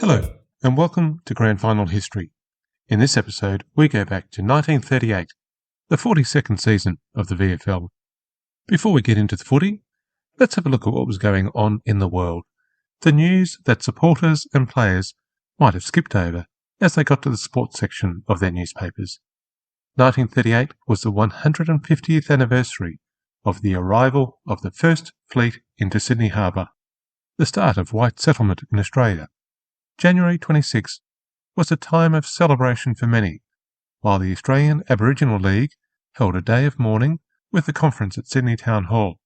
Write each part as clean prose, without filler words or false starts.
Hello, and welcome to Grand Final History. In this episode, we go back to 1938, the 42nd season of the VFL. Before we get into the footy, let's have a look at what was going on in the world, the news that supporters and players might have skipped over as they got to the sports section of their newspapers. 1938 was the 150th anniversary of the arrival of the First Fleet into Sydney Harbour, the start of white settlement in Australia. January 26 was a time of celebration for many, while the Australian Aboriginal League held a day of mourning with a conference at Sydney Town Hall.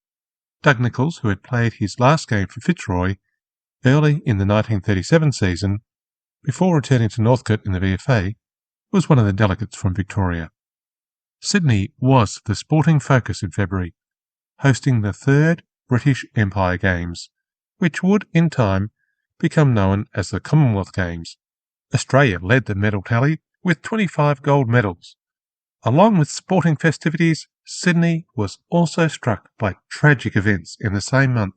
Doug Nicholls, who had played his last game for Fitzroy early in the 1937 season, before returning to Northcote in the VFA, was one of the delegates from Victoria. Sydney was the sporting focus in February, hosting the third British Empire Games, which would, in time, become known as the Commonwealth Games. Australia led the medal tally with 25 gold medals. Along with sporting festivities, Sydney was also struck by tragic events in the same month.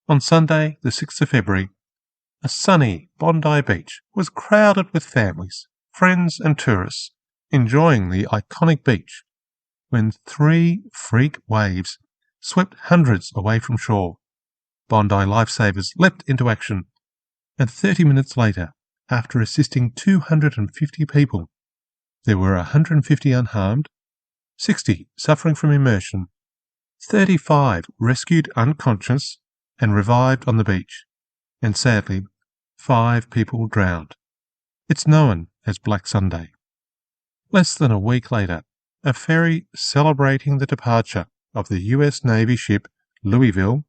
On Sunday, the 6th of February, a sunny Bondi Beach was crowded with families, friends and tourists enjoying the iconic beach when 3 freak waves swept hundreds away from shore. Bondi lifesavers leapt into action, and 30 minutes later, after assisting 250 people, there were 150 unharmed, 60 suffering from immersion, 35 rescued unconscious and revived on the beach, and sadly, 5 people drowned. It's known as Black Sunday. Less than a week later, a ferry celebrating the departure of the US Navy ship Louisville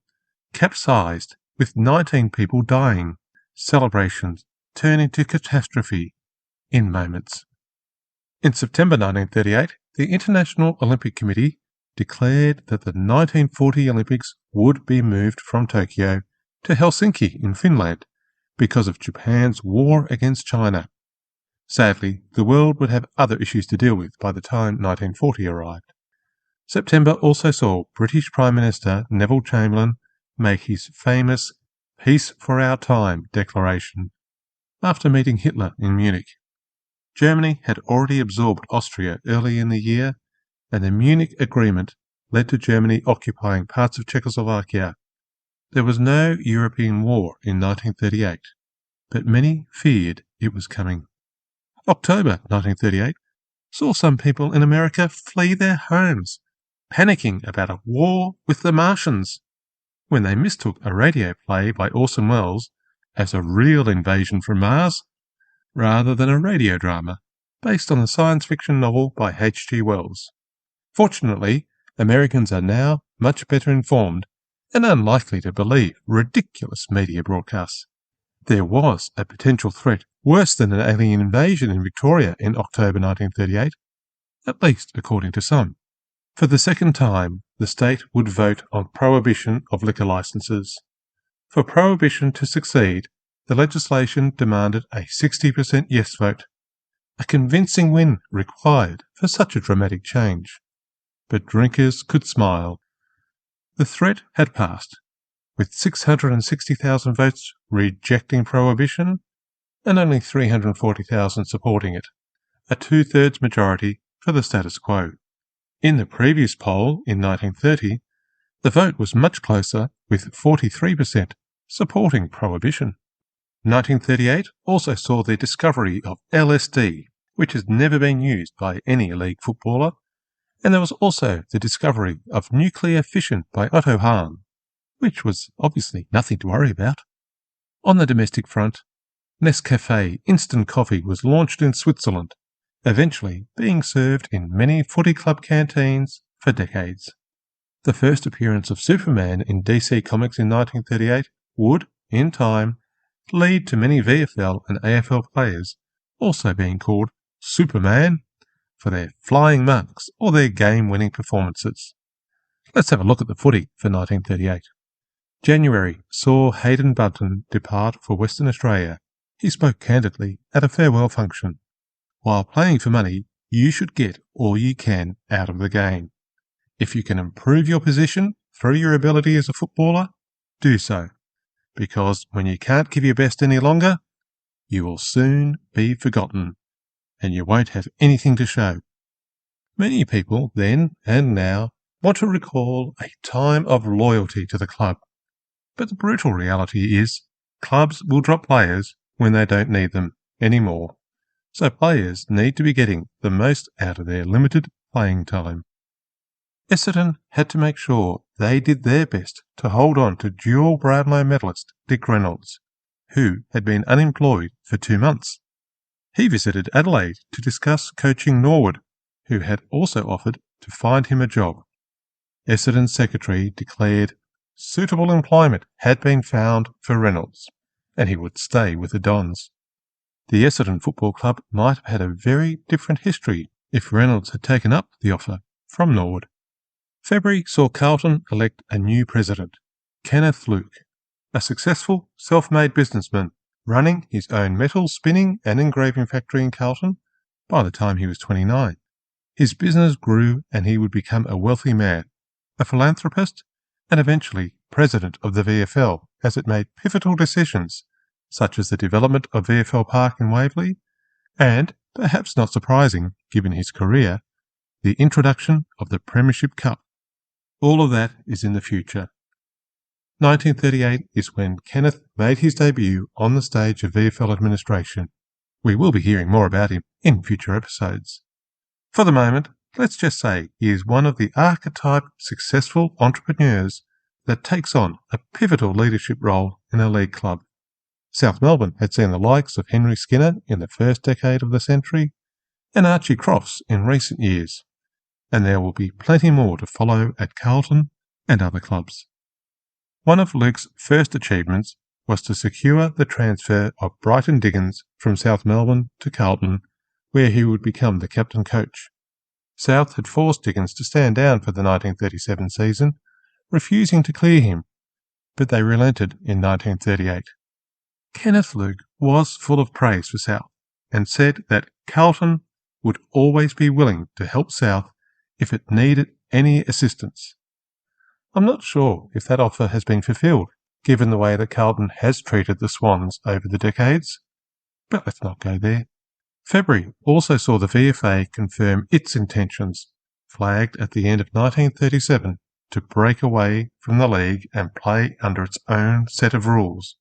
capsized with 19 people dying. Celebrations turn into catastrophe in moments. In September 1938, the International Olympic Committee declared that the 1940 Olympics would be moved from Tokyo to Helsinki in Finland because of Japan's war against China. Sadly, the world would have other issues to deal with by the time 1940 arrived. September also saw British Prime Minister Neville Chamberlain make his famous Peace for Our Time declaration after meeting Hitler in Munich. Germany had already absorbed Austria early in the year, and the Munich Agreement led to Germany occupying parts of Czechoslovakia. There was no European war in 1938, but many feared it was coming. October 1938 saw some people in America flee their homes, panicking about a war with the Martians, when they mistook a radio play by Orson Welles as a real invasion from Mars, rather than a radio drama based on the science fiction novel by H.G. Wells. Fortunately, Americans are now much better informed and unlikely to believe ridiculous media broadcasts. There was a potential threat worse than an alien invasion in Victoria in October 1938, at least according to some. For the second time, the state would vote on prohibition of liquor licences. For prohibition to succeed, the legislation demanded a 60% yes vote, a convincing win required for such a dramatic change. But drinkers could smile. The threat had passed, with 660,000 votes rejecting prohibition and only 340,000 supporting it, a two-thirds majority for the status quo. In the previous poll in 1930, the vote was much closer, with 43% supporting prohibition. 1938 also saw the discovery of LSD, which has never been used by any league footballer, and there was also the discovery of nuclear fission by Otto Hahn, which was obviously nothing to worry about. On the domestic front, Nescafé instant coffee was launched in Switzerland, eventually being served in many footy club canteens for decades. The first appearance of Superman in DC Comics in 1938 would, in time, lead to many VFL and AFL players also being called Superman for their flying marks or their game-winning performances. Let's have a look at the footy for 1938. January saw Hayden Bunton depart for Western Australia. He spoke candidly at a farewell function. While playing for money, you should get all you can out of the game. If you can improve your position through your ability as a footballer, do so. because when you can't give your best any longer, you will soon be forgotten, and you won't have anything to show. Many people then and now want to recall a time of loyalty to the club, but the brutal reality is clubs will drop players when they don't need them anymore, so players need to be getting the most out of their limited playing time. Essendon had to make sure they did their best to hold on to dual Brownlow medalist Dick Reynolds, who had been unemployed for 2 months. He visited Adelaide to discuss coaching Norwood, who had also offered to find him a job. Essendon's secretary declared suitable employment had been found for Reynolds, and he would stay with the Dons. The Essendon Football Club might have had a very different history if Reynolds had taken up the offer from Norwood. February saw Carlton elect a new president, Kenneth Luke, a successful self-made businessman running his own metal spinning and engraving factory in Carlton by the time he was 29. His business grew and he would become a wealthy man, a philanthropist, and eventually president of the VFL as it made pivotal decisions such as the development of VFL Park in Waverley and, perhaps not surprising given his career, the introduction of the Premiership Cup. All of that is in the future. 1938 is when Kenneth made his debut on the stage of VFL administration. We will be hearing more about him in future episodes. For the moment, let's just say he is one of the archetype successful entrepreneurs that takes on a pivotal leadership role in a league club. South Melbourne had seen the likes of Henry Skinner in the first decade of the century and Archie Crofts in recent years, and there will be plenty more to follow at Carlton and other clubs. One of Luke's first achievements was to secure the transfer of Brighton Diggins from South Melbourne to Carlton, where he would become the captain coach. South had forced Diggins to stand down for the 1937 season, refusing to clear him, but they relented in 1938. Kenneth Luke was full of praise for South and said that Carlton would always be willing to help South if it needed any assistance. I'm not sure if that offer has been fulfilled, given the way that Carlton has treated the Swans over the decades, but let's not go there. February also saw the VFA confirm its intentions, flagged at the end of 1937, to break away from the league and play under its own set of rules,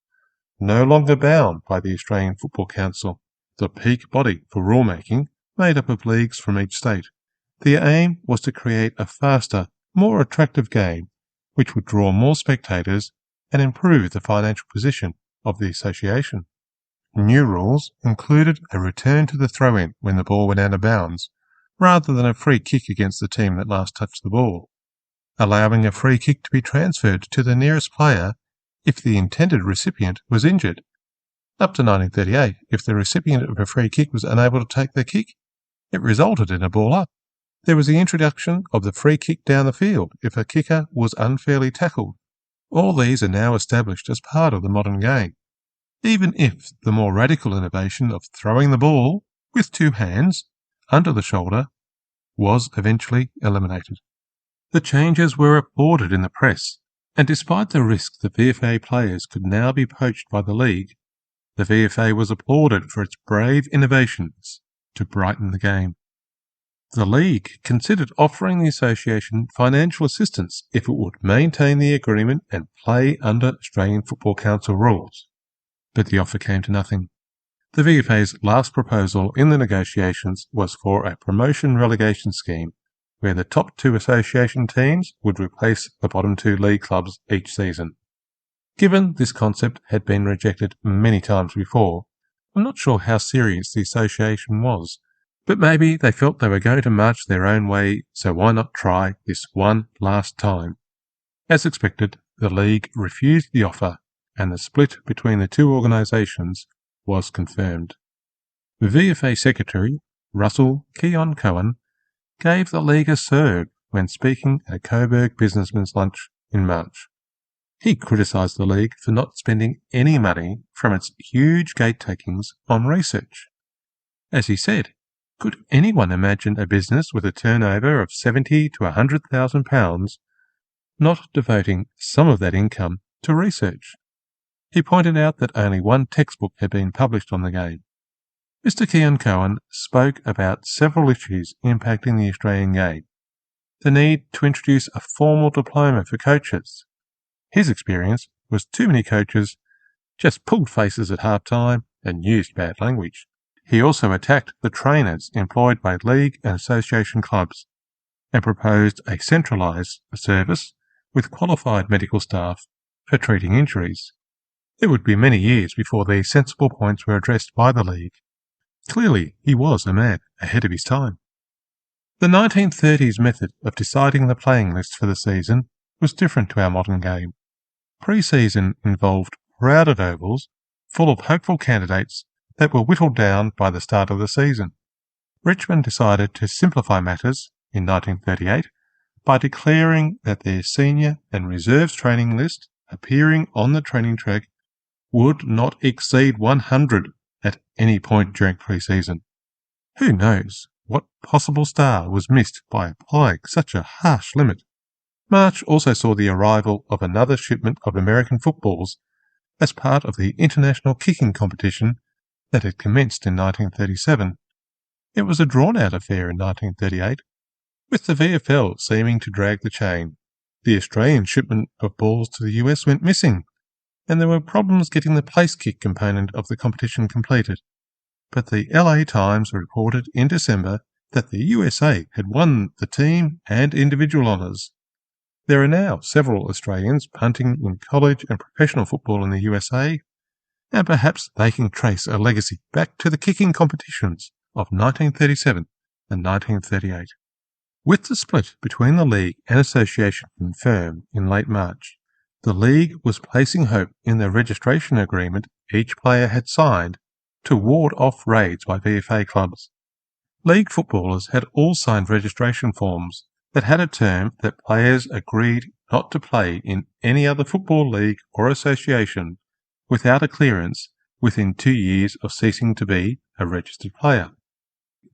no longer bound by the Australian Football Council, the peak body for rulemaking made up of leagues from each state. The aim was to create a faster, more attractive game, which would draw more spectators and improve the financial position of the association. New rules included a return to the throw-in when the ball went out of bounds, rather than a free kick against the team that last touched the ball, allowing a free kick to be transferred to the nearest player if the intended recipient was injured. Up to 1938, if the recipient of a free kick was unable to take the kick, it resulted in a ball up. There was the introduction of the free kick down the field if a kicker was unfairly tackled. All these are now established as part of the modern game, even if the more radical innovation of throwing the ball with 2 hands under the shoulder was eventually eliminated. The changes were applauded in the press, and despite the risk that VFA players could now be poached by the league, the VFA was applauded for its brave innovations to brighten the game. The league considered offering the association financial assistance if it would maintain the agreement and play under Australian Football Council rules, but the offer came to nothing. The VFA's last proposal in the negotiations was for a promotion-relegation scheme where the top 2 association teams would replace the bottom 2 league clubs each season. Given this concept had been rejected many times before, I'm not sure how serious the association was, but maybe they felt they were going to march their own way, so why not try this one last time? As expected, the league refused the offer, and the split between the 2 organisations was confirmed. The VFA secretary, Russell Keon Cohen, gave the league a serve when speaking at a Coburg businessman's lunch in March. He criticised the league for not spending any money from its huge gate takings on research. As he said, could anyone imagine a business with a turnover of £70,000 to £100,000 not devoting some of that income to research? He pointed out that only one textbook had been published on the game. Mr. Keon Cohen spoke about several issues impacting the Australian game. The need to introduce a formal diploma for coaches. His experience was too many coaches just pulled faces at half-time and used bad language. He also attacked the trainers employed by league and association clubs and proposed a centralised service with qualified medical staff for treating injuries. It would be many years before these sensible points were addressed by the league. Clearly, he was a man ahead of his time. The 1930s method of deciding the playing list for the season was different to our modern game. Pre-season involved crowded ovals full of hopeful candidates that were whittled down by the start of the season. Richmond decided to simplify matters in 1938 by declaring that their senior and reserves training list appearing on the training track would not exceed 100 at any point during pre-season. Who knows what possible star was missed by applying such a harsh limit? March also saw the arrival of another shipment of American footballs as part of the international kicking competition that had commenced in 1937. It was a drawn-out affair in 1938, with the VFL seeming to drag the chain. The Australian shipment of balls to the US went missing, and there were problems getting the place kick component of the competition completed. But the LA Times reported in December that the USA had won the team and individual honours. There are now several Australians punting in college and professional football in the USA, and perhaps they can trace a legacy back to the kicking competitions of 1937 and 1938. With the split between the league and association confirmed in late March, the league was placing hope in the registration agreement each player had signed to ward off raids by VFA clubs. League footballers had all signed registration forms that had a term that players agreed not to play in any other football league or association without a clearance within 2 years of ceasing to be a registered player.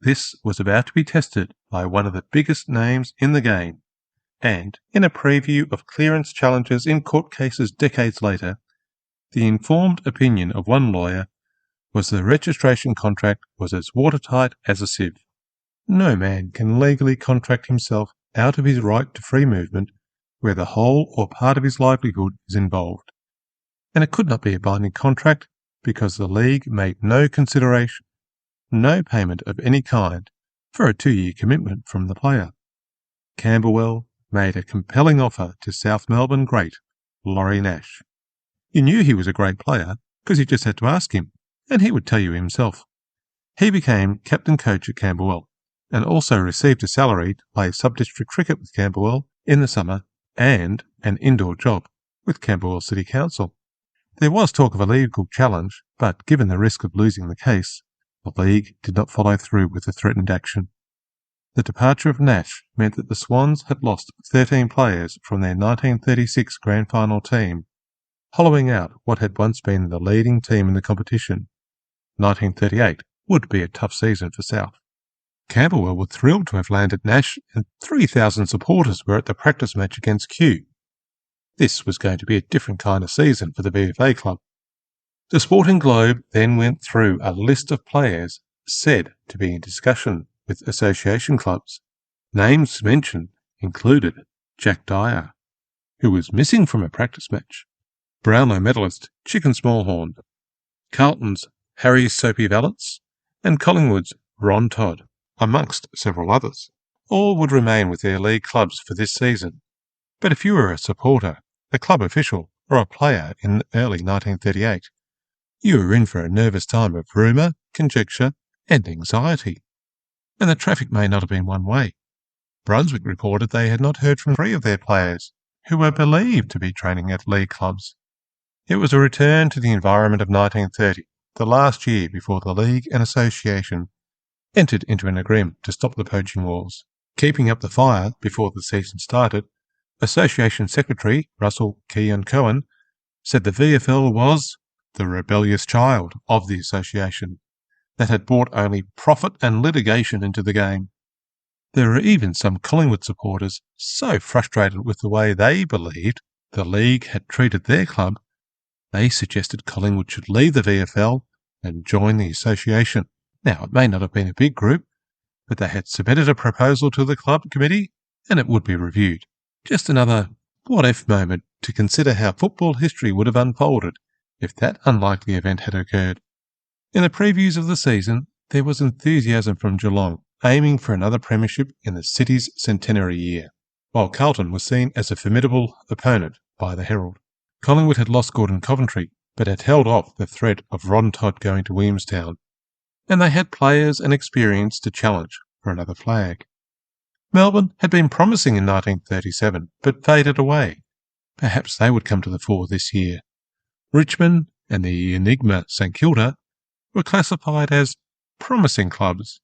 This was about to be tested by one of the biggest names in the game, and in a preview of clearance challenges in court cases decades later, the informed opinion of one lawyer was the registration contract was as watertight as a sieve. No man can legally contract himself out of his right to free movement where the whole or part of his livelihood is involved, and it could not be a binding contract because the league made no consideration, no payment of any kind for a 2-year commitment from the player. Camberwell made a compelling offer to South Melbourne great Laurie Nash. You knew he was a great player because you just had to ask him, and he would tell you himself. He became captain coach at Camberwell and also received a salary to play sub-district cricket with Camberwell in the summer and an indoor job with Camberwell City Council. There was talk of a legal challenge, but given the risk of losing the case, the league did not follow through with the threatened action. The departure of Nash meant that the Swans had lost 13 players from their 1936 grand final team, hollowing out what had once been the leading team in the competition. 1938 would be a tough season for South. Camberwell were thrilled to have landed Nash, and 3,000 supporters were at the practice match against Kew. This was going to be a different kind of season for the VFA club. The Sporting Globe then went through a list of players said to be in discussion with association clubs. Names mentioned included Jack Dyer, who was missing from a practice match, Brownlow medalist Chicken Smallhorn, Carlton's Harry Soapy Valance, and Collingwood's Ron Todd, amongst several others. All would remain with their league clubs for this season, but if you were a supporter, a club official, or a player in early 1938, you were in for a nervous time of rumour, conjecture, and anxiety. And the traffic may not have been one way. Brunswick reported they had not heard from 3 of their players, who were believed to be training at league clubs. It was a return to the environment of 1930, the last year before the league and association entered into an agreement to stop the poaching wars. Keeping up the fire before the season started, Association Secretary Russell Keon Cohen said the VFL was the rebellious child of the association that had brought only profit and litigation into the game. There were even some Collingwood supporters so frustrated with the way they believed the league had treated their club, They suggested Collingwood should leave the VFL and join the association. Now, it may not have been a big group, but they had submitted a proposal to the club committee and it would be reviewed. Just another what-if moment to consider how football history would have unfolded if that unlikely event had occurred. In the previews of the season, there was enthusiasm from Geelong, aiming for another premiership in the city's centenary year, while Carlton was seen as a formidable opponent by the Herald. Collingwood had lost Gordon Coventry, but had held off the threat of Ron Todd going to Williamstown, and they had players and experience to challenge for another flag. Melbourne had been promising in 1937, but faded away. Perhaps they would come to the fore this year. Richmond and the Enigma St Kilda were classified as promising clubs,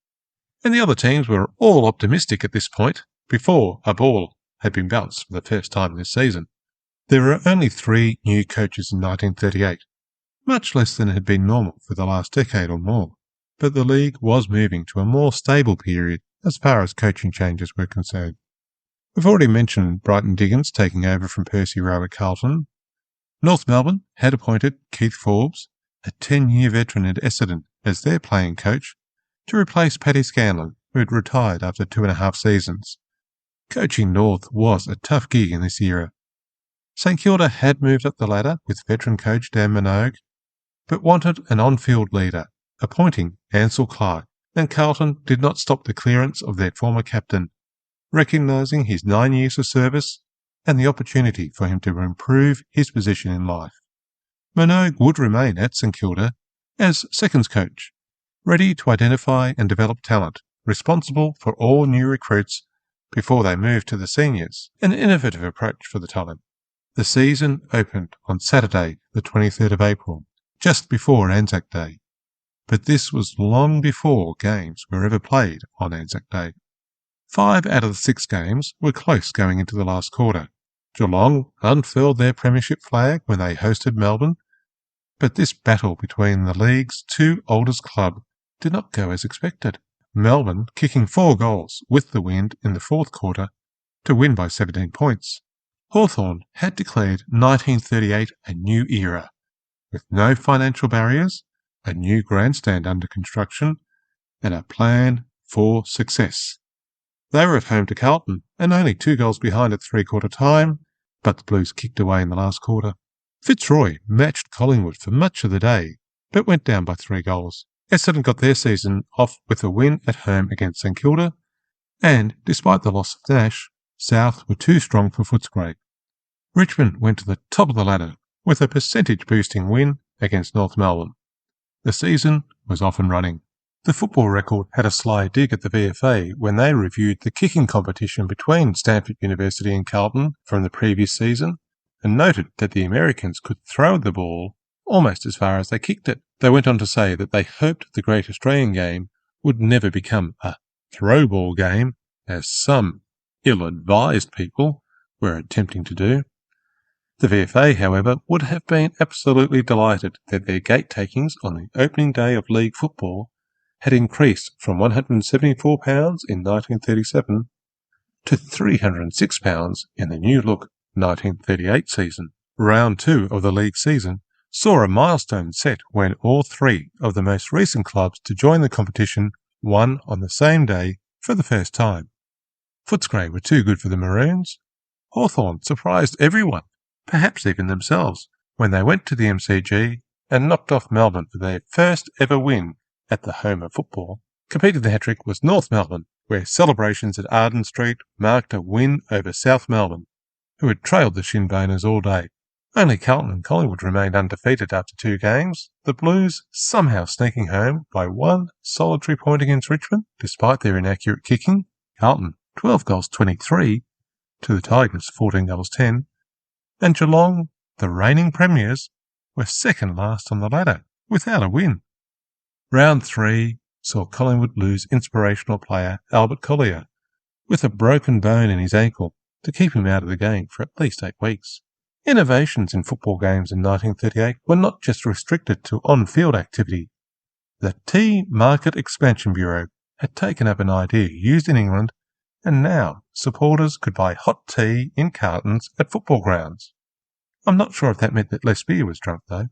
and the other teams were all optimistic at this point, before a ball had been bounced for the first time this season. There were only 3 new coaches in 1938, much less than had been normal for the last decade or more, but the league was moving to a more stable period as far as coaching changes were concerned. We've already mentioned Brighton Diggins taking over from Percy Rowe at Carlton. North Melbourne had appointed Keith Forbes, a 10-year veteran at Essendon, as their playing coach, to replace Paddy Scanlon, who had retired after 2.5 seasons. Coaching North was a tough gig in this era. St Kilda had moved up the ladder with veteran coach Dan Minogue, but wanted an on-field leader, appointing Ansel Clark, and Carlton did not stop the clearance of their former captain, recognising his 9 years of service and the opportunity for him to improve his position in life. Minogue would remain at St Kilda as seconds coach, ready to identify and develop talent, responsible for all new recruits before they moved to the seniors, an innovative approach for the time. The season opened on Saturday, the 23rd of April, just before Anzac Day, but this was long before games were ever played on Anzac Day. 5 out of the 6 games were close going into the last quarter. Geelong unfurled their premiership flag when they hosted Melbourne, but this battle between the league's 2 oldest clubs did not go as expected. Melbourne kicking 4 goals with the wind in the 4th quarter to win by 17 points. Hawthorn had declared 1938 a new era, with no financial barriers, a new grandstand under construction, and a plan for success. They were at home to Carlton, and only 2 goals behind at 3-quarter time, but the Blues kicked away in the last quarter. Fitzroy matched Collingwood for much of the day, but went down by 3 goals. Essendon got their season off with a win at home against St Kilda, and, despite the loss of Nash, South were too strong for Footscray. Richmond went to the top of the ladder with a percentage-boosting win against North Melbourne. The season was off and running. The Football Record had a sly dig at the VFA when they reviewed the kicking competition between Stanford University and Carlton from the previous season, and noted that the Americans could throw the ball almost as far as they kicked it. They went on to say that they hoped the Great Australian Game would never become a throwball game, as some ill-advised people were attempting to do. The VFA, however, would have been absolutely delighted that their gate takings on the opening day of league football had increased from £174 in 1937 to £306 in the new-look 1938 season. Round 2 of the league season saw a milestone set when all 3 of the most recent clubs to join the competition won on the same day for the first time. Footscray were too good for the Maroons. Hawthorn surprised everyone, perhaps even themselves, when they went to the MCG and knocked off Melbourne for their first ever win at the home of football. Completing the hat-trick was North Melbourne, where celebrations at Arden Street marked a win over South Melbourne, who had trailed the Shinboners all day. Only Carlton and Collingwood remained undefeated after 2 games, the Blues somehow sneaking home by 1 solitary point against Richmond, despite their inaccurate kicking. Carlton 12 goals 23 to the Tigers 14 goals 10, and Geelong, the reigning premiers, were second last on the ladder, without a win. Round 3 saw Collingwood lose inspirational player Albert Collier, with a broken bone in his ankle, to keep him out of the game for at least 8 weeks. Innovations in football games in 1938 were not just restricted to on-field activity. The Tea Market Expansion Bureau had taken up an idea used in England, and now supporters could buy hot tea in cartons at football grounds. I'm not sure if that meant that less beer was drunk, though.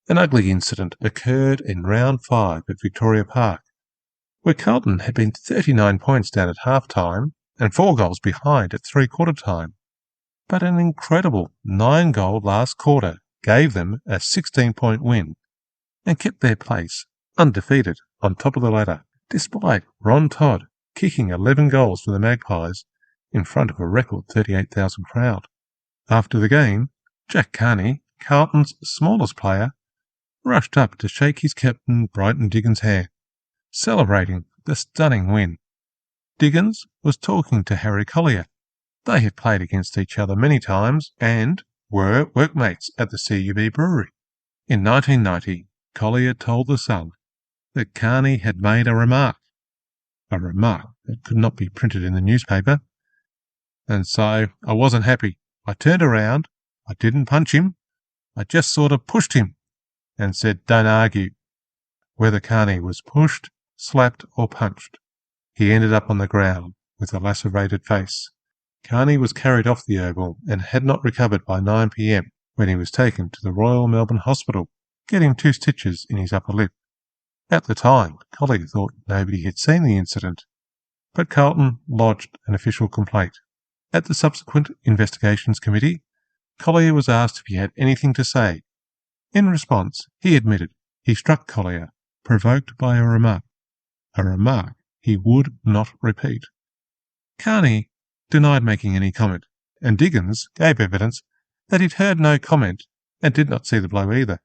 An ugly incident occurred in round 5 at Victoria Park, where Carlton had been 39 points down at half-time and 4 goals behind at three-quarter time. But an incredible 9-goal last quarter gave them a 16-point win and kept their place undefeated on top of the ladder, despite Ron Todd kicking 11 goals for the Magpies in front of a record 38,000 crowd. After the game, Jack Carney, Carlton's smallest player, rushed up to shake his captain Brighton Diggins' hand, celebrating the stunning win. Diggins was talking to Harry Collier. They had played against each other many times and were workmates at the CUB brewery. In 1990, Collier told The Sun that Carney had made a remark that could not be printed in the newspaper, and so I wasn't happy. I turned around, I didn't punch him, I just sort of pushed him and said, "Don't argue." Whether Carney was pushed, slapped or punched, he ended up on the ground with a lacerated face. Carney was carried off the oval and had not recovered by 9 p.m. when he was taken to the Royal Melbourne Hospital, getting 2 stitches in his upper lip. At the time, Collier thought nobody had seen the incident, but Carlton lodged an official complaint. At the subsequent investigations committee, Collier was asked if he had anything to say. In response, he admitted he struck Collier, provoked by a remark he would not repeat. Carney denied making any comment, and Diggins gave evidence that he'd heard no comment and did not see the blow either.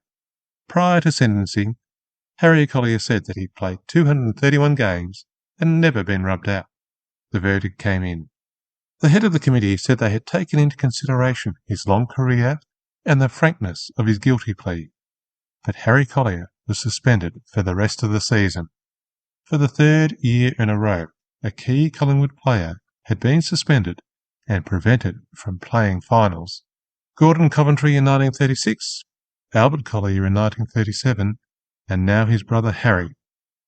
Prior to sentencing, Harry Collier said that he'd played 231 games and never been rubbed out. The verdict came in. The head of the committee said they had taken into consideration his long career and the frankness of his guilty plea, but Harry Collier was suspended for the rest of the season. For the 3rd year in a row, a key Collingwood player had been suspended and prevented from playing finals. Gordon Coventry in 1936, Albert Collier in 1937, and now his brother Harry.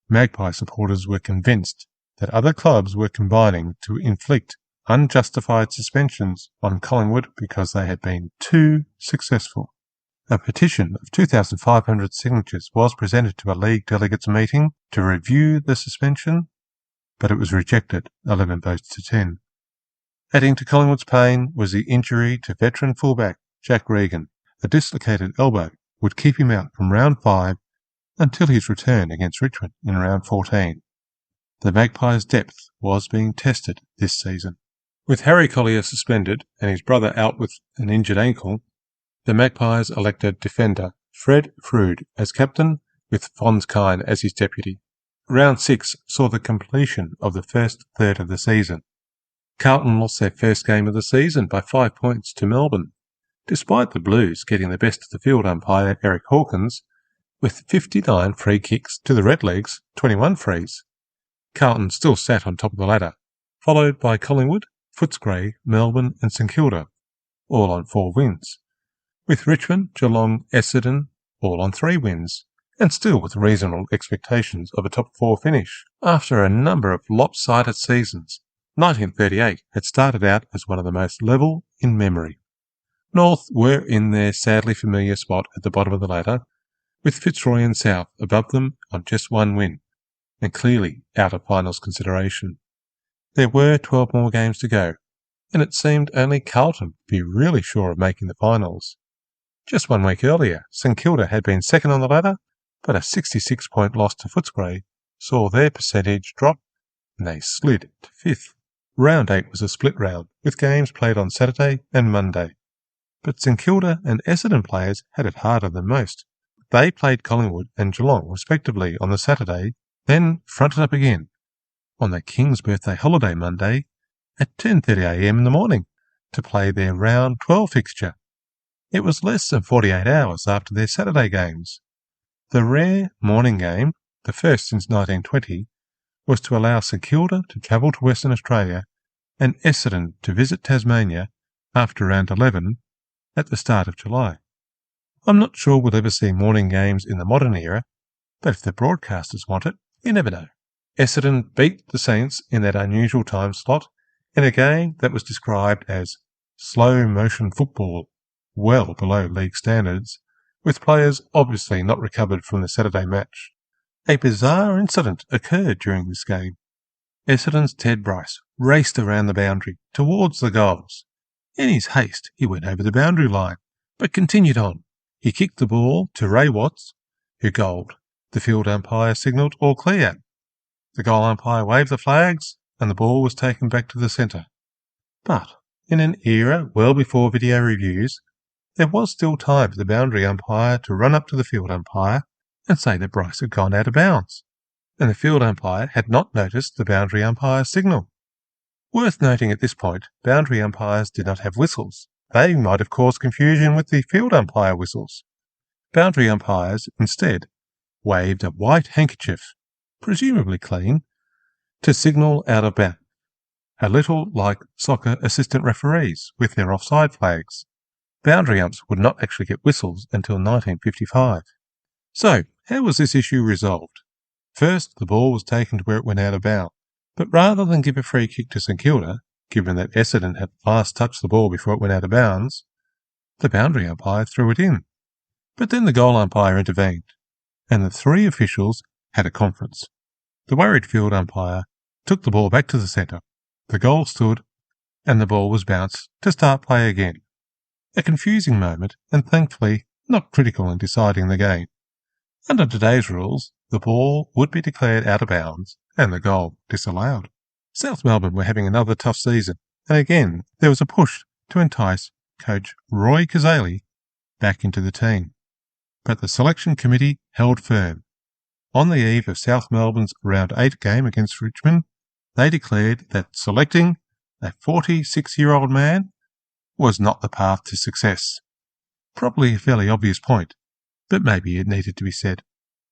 Magpie supporters were convinced that other clubs were combining to inflict unjustified suspensions on Collingwood because they had been too successful. A petition of 2,500 signatures was presented to a league delegates meeting to review the suspension, but it was rejected 11 votes to 10. Adding to Collingwood's pain was the injury to veteran fullback Jack Regan. A dislocated elbow would keep him out from round 5 until his return against Richmond in round 14. The Magpies' depth was being tested this season. With Harry Collier suspended and his brother out with an injured ankle, the Magpies elected defender Fred Frood as captain, with Fons Kine as his deputy. Round 6 saw the completion of the first third of the season. Carlton lost their first game of the season by 5 points to Melbourne, despite the Blues getting the best of the field umpire Eric Hawkins, with 59 free kicks to the Redlegs, 21 frees. Carlton still sat on top of the ladder, followed by Collingwood, Footscray, Melbourne and St Kilda, all on 4 wins, with Richmond, Geelong, Essendon all on 3 wins, and still with reasonable expectations of a top 4 finish. After a number of lopsided seasons, 1938 had started out as one of the most level in memory. North were in their sadly familiar spot at the bottom of the ladder, with Fitzroy and South above them on just 1 win, and clearly out of finals consideration. There were 12 more games to go, and it seemed only Carlton would be really sure of making the finals. Just 1 week earlier, St Kilda had been second on the ladder, but a 66-point loss to Footscray saw their percentage drop, and they slid to 5th. Round 8 was a split round, with games played on Saturday and Monday. But St Kilda and Essendon players had it harder than most. They played Collingwood and Geelong respectively on the Saturday, then fronted up again on the King's Birthday holiday Monday at 10:30am in the morning to play their round 12 fixture. It was less than 48 hours after their Saturday games. The rare morning game, the first since 1920, was to allow St Kilda to travel to Western Australia and Essendon to visit Tasmania after round 11 at the start of July. I'm not sure we'll ever see morning games in the modern era, but if the broadcasters want it, you never know. Essendon beat the Saints in that unusual time slot in a game that was described as slow-motion football. well below league standards, with players obviously not recovered from the Saturday match. A bizarre incident occurred during this game. Essendon's Ted Bryce raced around the boundary towards the goals. In his haste, he went over the boundary line, but continued on. He kicked the ball to Ray Watts, who goaled. The field umpire signalled all clear. The goal umpire waved the flags, and the ball was taken back to the centre. But in an era well before video reviews, there was still time for the boundary umpire to run up to the field umpire and say that Bryce had gone out of bounds, and the field umpire had not noticed the boundary umpire's signal. Worth noting at this point, boundary umpires did not have whistles. They might have caused confusion with the field umpire whistles. Boundary umpires, instead, waved a white handkerchief, presumably clean, to signal out of bounds, a little like soccer assistant referees with their offside flags. Boundary umps would not actually get whistles until 1955. So, how was this issue resolved? First, the ball was taken to where it went out of bounds, but rather than give a free kick to St Kilda, given that Essendon had last touched the ball before it went out of bounds, the boundary umpire threw it in. But then the goal umpire intervened, and the three officials had a conference. The worried field umpire took the ball back to the centre, the goal stood, and the ball was bounced to start play again. A confusing moment, and thankfully not critical in deciding the game. Under today's rules, the ball would be declared out of bounds and the goal disallowed. South Melbourne were having another tough season, and again there was a push to entice coach Roy Cazaly back into the team. But the selection committee held firm. On the eve of South Melbourne's Round 8 game against Richmond, they declared that selecting a 46-year-old man was not the path to success. Probably a fairly obvious point, but maybe it needed to be said.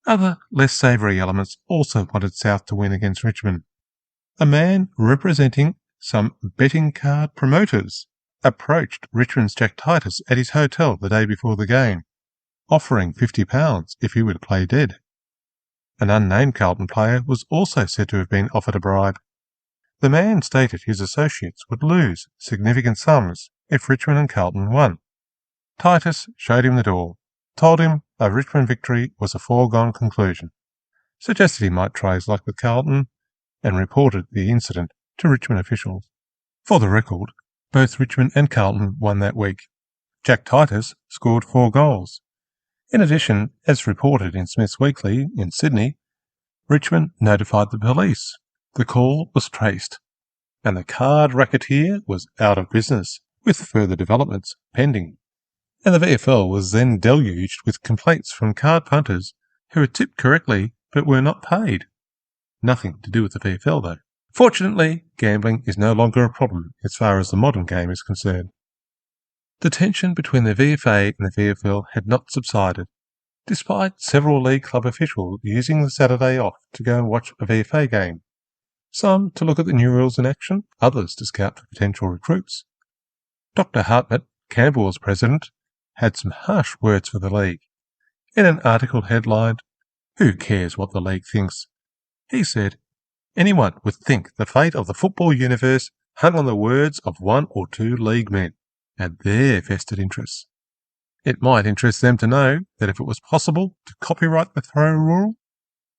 Other, less savoury elements also wanted South to win against Richmond. A man representing some betting card promoters approached Richmond's Jack Titus at his hotel the day before the game, offering £50 if he would play dead. An unnamed Carlton player was also said to have been offered a bribe. The man stated his associates would lose significant sums if Richmond and Carlton won. Titus showed him the door, told him a Richmond victory was a foregone conclusion, suggested he might try his luck with Carlton, and reported the incident to Richmond officials. For the record, both Richmond and Carlton won that week. Jack Titus scored 4 goals. In addition, as reported in Smith's Weekly in Sydney, Richmond notified the police. The call was traced, and the card racketeer was out of business, with further developments pending. And the VFL was then deluged with complaints from card punters who had tipped correctly but were not paid. Nothing to do with the VFL, though. Fortunately, gambling is no longer a problem as far as the modern game is concerned. The tension between the VFA and the VFL had not subsided, despite several league club officials using the Saturday off to go and watch a VFA game. Some to look at the new rules in action, others to scout for potential recruits. Dr. Hartmut, Campbell's president, had some harsh words for the league. In an article headlined, "Who cares what the league thinks?" he said, "Anyone would think the fate of the football universe hung on the words of 1 or 2 league men and their vested interests. It might interest them to know that if it was possible to copyright the throw rule,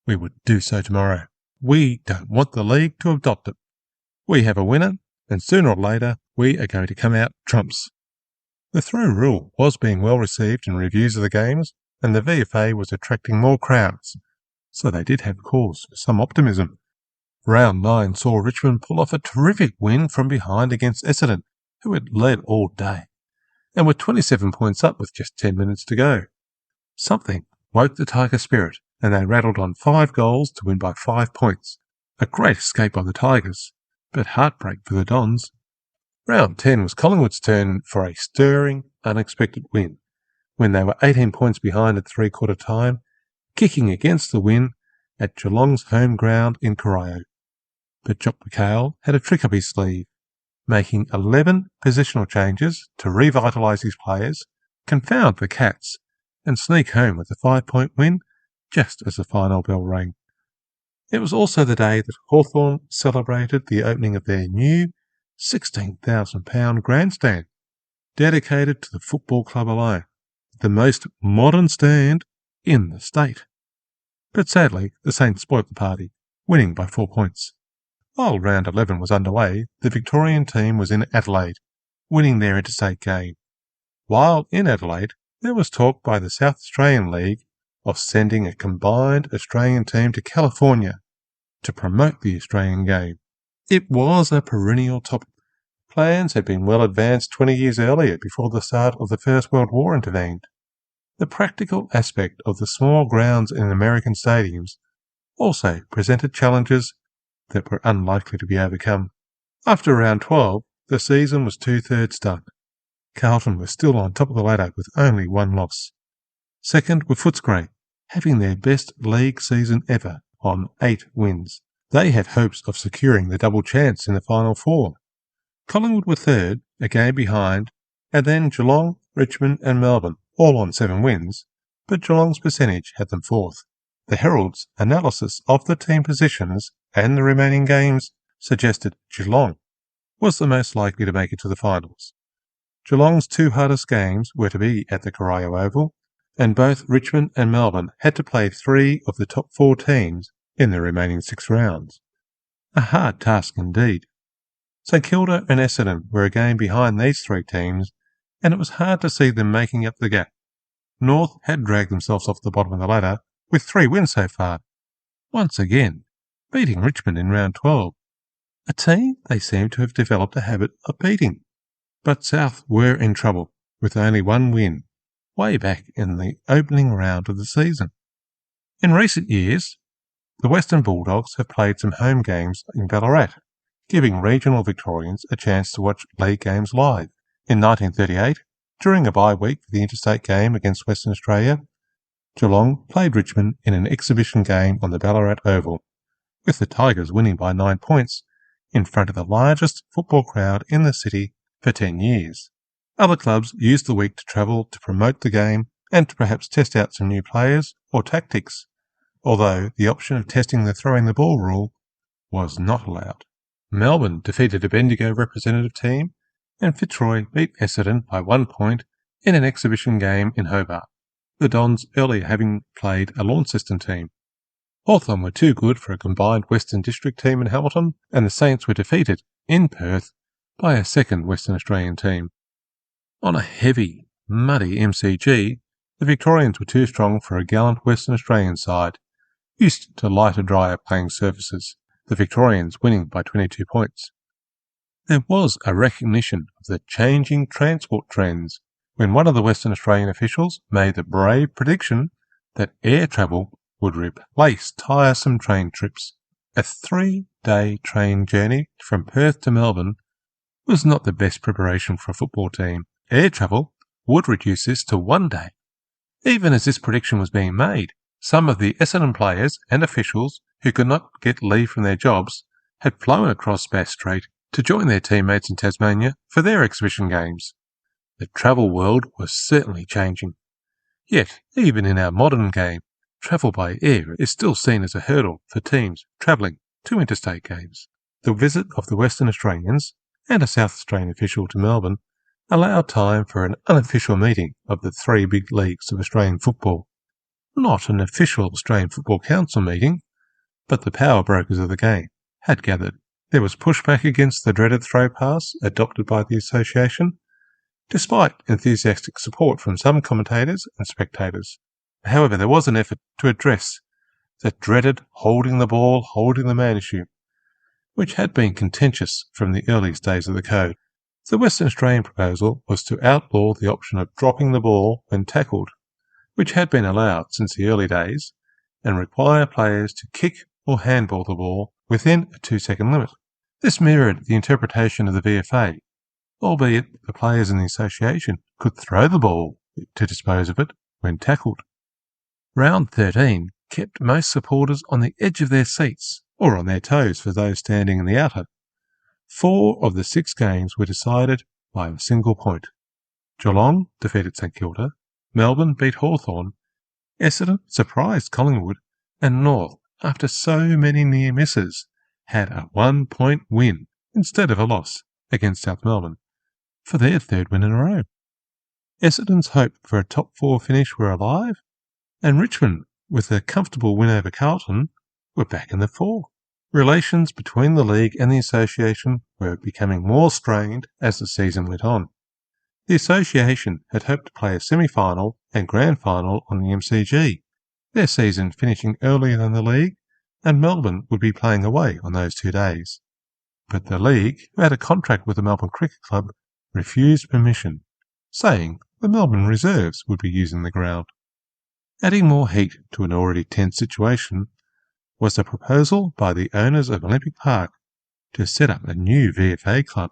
we would do so tomorrow. We don't want the league to adopt it. We have a winner, and sooner or later we are going to come out trumps." The throw rule was being well received in reviews of the games, and the VFA was attracting more crowds, so they did have cause for some optimism. Round 9 saw Richmond pull off a terrific win from behind against Essendon, who had led all day, and were 27 points up with just 10 minutes to go. Something woke the Tiger spirit, and they rattled on 5 goals to win by 5 points. A great escape by the Tigers, but heartbreak for the Dons. Round 10 was Collingwood's turn for a stirring, unexpected win, when they were 18 points behind at three-quarter time, kicking against the wind at Geelong's home ground in Corio. But Jock McHale had a trick up his sleeve, making 11 positional changes to revitalise his players, confound the Cats, and sneak home with a 5-point win just as the final bell rang. It was also the day that Hawthorn celebrated the opening of their new £16,000 grandstand. dedicated to the football club alone, the most modern stand in the state. But sadly, the Saints spoilt the party, winning by 4 points. While round 11 was underway, the Victorian team was in Adelaide, winning their interstate game. While in Adelaide, there was talk by the South Australian League of sending a combined Australian team to California to promote the Australian game. It was a perennial topic. Plans had been well advanced 20 years earlier before the start of the First World War intervened. The practical aspect of the small grounds in American stadiums also presented challenges that were unlikely to be overcome. After round 12, the season was 2/3 done. Carlton was still on top of the ladder with only 1 loss. Second were Footscray, having their best league season ever on 8 wins. They had hopes of securing the double chance in the Final Four. Collingwood were third, a game behind, and then Geelong, Richmond and Melbourne, all on 7 wins, but Geelong's percentage had them fourth. The Herald's analysis of the team positions and the remaining games suggested Geelong was the most likely to make it to the finals. Geelong's 2 hardest games were to be at the Corio Oval, and both Richmond and Melbourne had to play 3 of the top 4 teams in the remaining 6 rounds. A hard task indeed. St Kilda and Essendon were a game behind these 3 teams, and it was hard to see them making up the gap. North had dragged themselves off the bottom of the ladder with 3 wins so far, once again beating Richmond in round 12, a team they seemed to have developed a habit of beating. But South were in trouble with only 1 win, way back in the opening round of the season. In recent years, the Western Bulldogs have played some home games in Ballarat, giving regional Victorians a chance to watch league games live. In 1938, during a bye week for the interstate game against Western Australia, Geelong played Richmond in an exhibition game on the Ballarat Oval, with the Tigers winning by 9 points in front of the largest football crowd in the city for 10 years. Other clubs used the week to travel to promote the game and to perhaps test out some new players or tactics, although the option of testing the throwing the ball rule was not allowed. Melbourne defeated a Bendigo representative team, and Fitzroy beat Essendon by 1 point in an exhibition game in Hobart, the Dons earlier having played a Launceston team. Hawthorn were too good for a combined Western District team in Hamilton, and the Saints were defeated in Perth by a second Western Australian team. On a heavy, muddy MCG, the Victorians were too strong for a gallant Western Australian side, used to lighter, drier playing surfaces, the Victorians winning by 22 points. There was a recognition of the changing transport trends when one of the Western Australian officials made the brave prediction that air travel would replace tiresome train trips. A 3-day train journey from Perth to Melbourne was not the best preparation for a football team. Air travel would reduce this to 1 day. Even as this prediction was being made, some of the Essendon players and officials who could not get leave from their jobs had flown across Bass Strait to join their teammates in Tasmania for their exhibition games. The travel world was certainly changing. Yet, even in our modern game, travel by air is still seen as a hurdle for teams travelling to interstate games. The visit of the Western Australians and a South Australian official to Melbourne allowed time for an unofficial meeting of the 3 big leagues of Australian football. Not an official Australian Football Council meeting, but the power brokers of the game had gathered. There was pushback against the dreaded throw pass adopted by the association, despite enthusiastic support from some commentators and spectators. However, there was an effort to address the dreaded holding the ball, holding the man issue, which had been contentious from the earliest days of the code. The Western Australian proposal was to outlaw the option of dropping the ball when tackled, which had been allowed since the early days, and require players to kick or handball the ball within a 2-second limit. This mirrored the interpretation of the VFA, albeit the players in the association could throw the ball to dispose of it when tackled. Round 13 kept most supporters on the edge of their seats, or on their toes for those standing in the outer. 4 of the 6 games were decided by a single point. Geelong defeated St Kilda, Melbourne beat Hawthorn, Essendon surprised Collingwood, and North, after so many near misses, had a 1-point win instead of a loss against South Melbourne for their 3rd win in a row. Essendon's hope for a top 4 finish were alive, and Richmond, with a comfortable win over Carlton, were back in the 4. Relations between the league and the association were becoming more strained as the season went on. The association had hoped to play a semi-final and grand final on the MCG, their season finishing earlier than the league, and Melbourne would be playing away on those 2 days. But the league, who had a contract with the Melbourne Cricket Club, refused permission, saying the Melbourne reserves would be using the ground. Adding more heat to an already tense situation was the proposal by the owners of Olympic Park to set up a new VFA club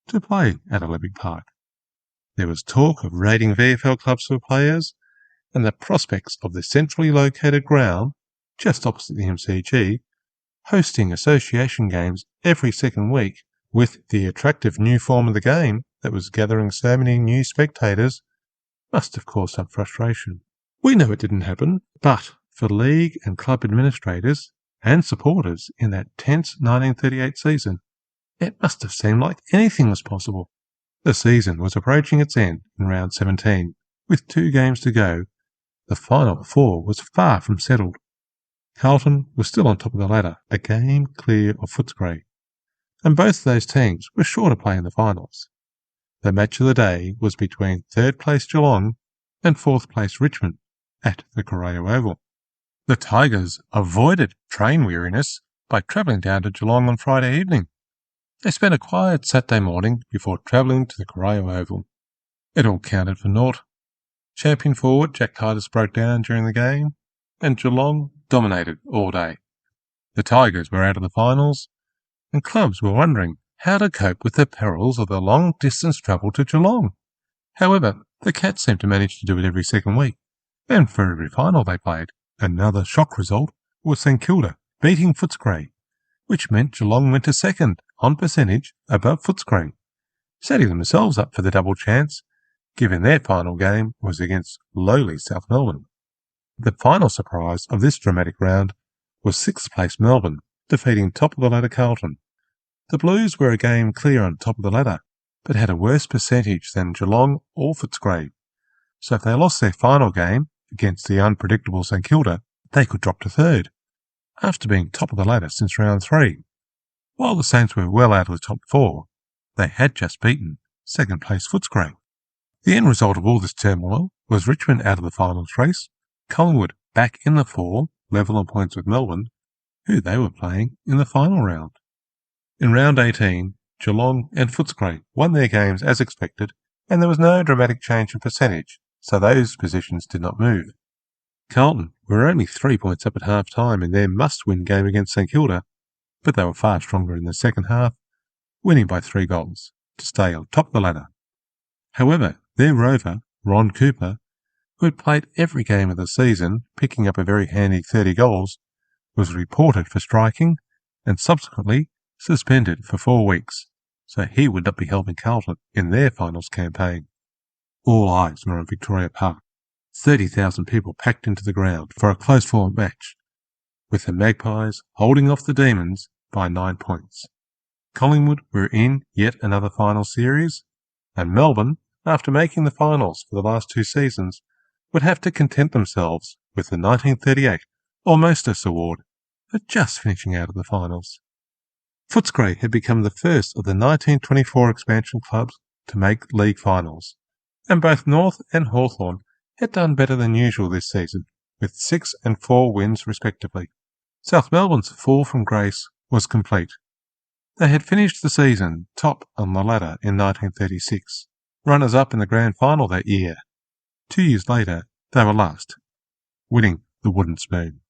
to play at Olympic Park. There was talk of raiding VFL clubs for players, and the prospects of the centrally located ground, just opposite the MCG, hosting association games every second week with the attractive new form of the game that was gathering so many new spectators must have caused some frustration. We know it didn't happen, but for league and club administrators and supporters in that tense 1938 season, it must have seemed like anything was possible. The season was approaching its end in round 17. With 2 games to go, the final 4 was far from settled. Carlton was still on top of the ladder, a game clear of Footscray, and both of those teams were sure to play in the finals. The match of the day was between 3rd place Geelong and 4th place Richmond at the Corio Oval. The Tigers avoided train weariness by travelling down to Geelong on Friday evening. They spent a quiet Saturday morning before travelling to the Corio Oval. It all counted for naught. Champion forward Jack Titus broke down during the game, and Geelong dominated all day. The Tigers were out of the finals, and clubs were wondering how to cope with the perils of the long-distance travel to Geelong. However, the Cats seemed to manage to do it every second week, and for every final they played. Another shock result was St Kilda beating Footscray, which meant Geelong went to 2nd on percentage above Footscray, setting themselves up for the double chance, given their final game was against lowly South Melbourne. The final surprise of this dramatic round was 6th place Melbourne, defeating top-of-the-ladder Carlton. The Blues were a game clear on top of the ladder, but had a worse percentage than Geelong or Footscray, so if they lost their final game against the unpredictable St Kilda, they could drop to 3rd, after being top of the ladder since round 3. While the Saints were well out of the top 4, they had just beaten 2nd place Footscray. The end result of all this turmoil was Richmond out of the finals race, Collingwood back in the 4, level on points with Melbourne, who they were playing in the final round. In round 18, Geelong and Footscray won their games as expected, and there was no dramatic change in percentage, so those positions did not move. Carlton were only 3 points up at half-time in their must-win game against St Kilda, but they were far stronger in the second half, winning by 3 goals to stay on top of the ladder. However, their rover, Ron Cooper, who had played every game of the season, picking up a very handy 30 goals, was reported for striking and subsequently suspended for 4 weeks, so he would not be helping Carlton in their finals campaign. All eyes were on Victoria Park. 30,000 people packed into the ground for a close-fought match, with the Magpies holding off the Demons by 9 points. Collingwood were in yet another final series, and Melbourne, after making the finals for the last 2 seasons, would have to content themselves with the 1938 Almostus Award for just finishing out of the finals. Footscray had become the first of the 1924 expansion clubs to make league finals, and both North and Hawthorn had done better than usual this season, with 6 and 4 wins respectively. South Melbourne's fall from grace was complete. They had finished the season top on the ladder in 1936, runners-up in the grand final that year. 2 years later, they were last, winning the wooden spoon.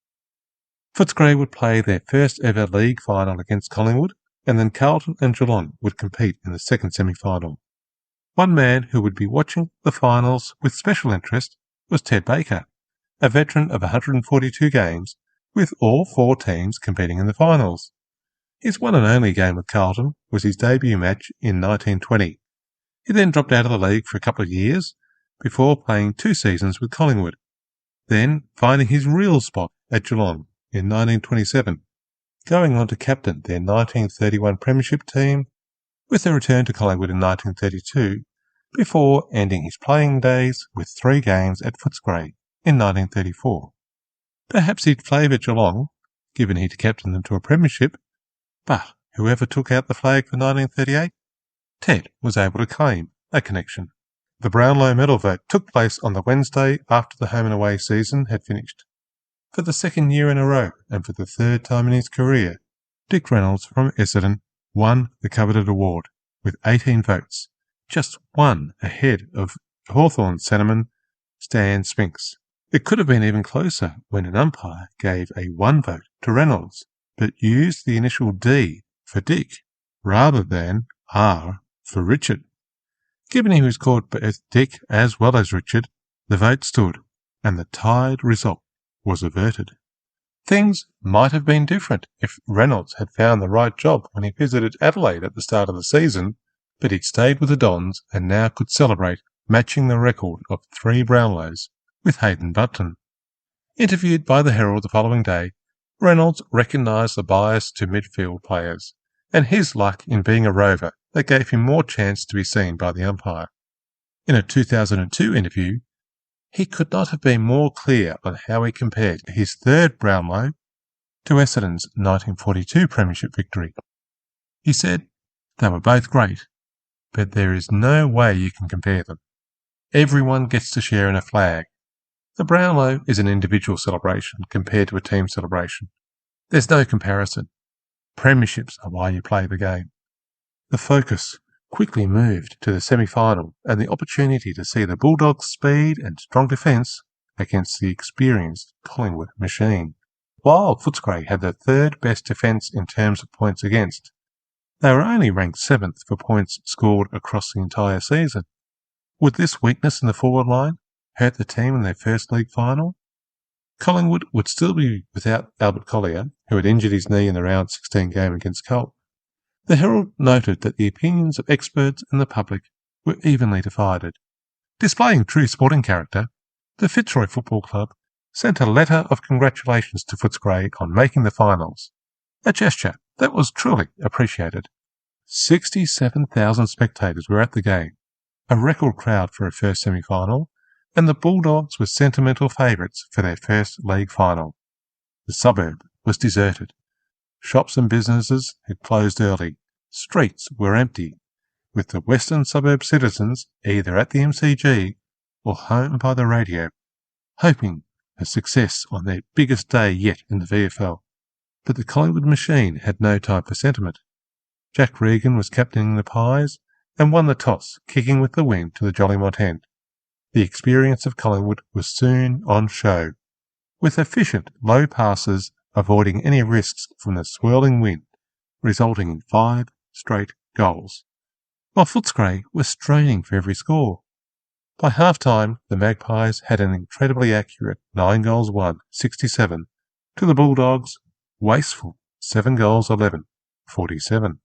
Footscray would play their first ever league final against Collingwood, and then Carlton and Geelong would compete in the second semi-final. One man who would be watching the finals with special interest was Ted Baker, a veteran of 142 games, with all 4 teams competing in the finals. His one and only game with Carlton was his debut match in 1920. He then dropped out of the league for a couple of years, before playing 2 seasons with Collingwood, then finding his real spot at Geelong in 1927, going on to captain their 1931 premiership team, with a return to Collingwood in 1932, before ending his playing days with 3 games at Footscray in 1934. Perhaps he'd favoured Geelong, given he'd captained them to a premiership, but whoever took out the flag for 1938, Ted was able to claim a connection. The Brownlow medal vote took place on the Wednesday after the home and away season had finished. For the 2nd year in a row, and for the 3rd time in his career, Dick Reynolds from Essendon won the coveted award with 18 votes, just one ahead of Hawthorn centreman Stan Spinks. It could have been even closer when an umpire gave a 1 vote to Reynolds, but used the initial D for Dick rather than R for Richard. Given he was called both Dick as well as Richard, the vote stood, and the tied result was averted. Things might have been different if Reynolds had found the right job when he visited Adelaide at the start of the season, but he'd stayed with the Dons and now could celebrate matching the record of 3 Brownlows with Hayden Button. Interviewed by the Herald the following day, Reynolds recognised the bias to midfield players and his luck in being a rover that gave him more chance to be seen by the umpire. In a 2002 interview, he could not have been more clear on how he compared his 3rd Brownlow to Essendon's 1942 premiership victory. He said, "They were both great, but there is no way you can compare them. Everyone gets to share in a flag. The Brownlow is an individual celebration compared to a team celebration. There's no comparison. Premierships are why you play the game." The focus quickly moved to the semi-final and the opportunity to see the Bulldogs' speed and strong defence against the experienced Collingwood machine. While Footscray had the 3rd best defence in terms of points against, they were only ranked 7th for points scored across the entire season. Would this weakness in the forward line hurt the team in their first league final? Collingwood would still be without Albert Collier, who had injured his knee in the round 16 game against Colt. The Herald noted that the opinions of experts and the public were evenly divided. Displaying true sporting character, the Fitzroy Football Club sent a letter of congratulations to Footscray on making the finals, a gesture that was truly appreciated. 67,000 spectators were at the game, a record crowd for a first semi-final, and the Bulldogs were sentimental favourites for their first league final. The suburb was deserted. Shops and businesses had closed early. Streets were empty, with the western suburb citizens either at the MCG or home by the radio, hoping for success on their biggest day yet in the VFL. But the Collingwood machine had no time for sentiment. Jack Regan was captaining the Pies and won the toss, kicking with the wind to the Jollymont end. The experience of Collingwood was soon on show, with efficient low passes avoiding any risks from the swirling wind, resulting in 5 straight goals, while Footscray was straining for every score. By half-time, the Magpies had an incredibly accurate 9 goals won, 67, to the Bulldogs' wasteful 7 goals 11, 47.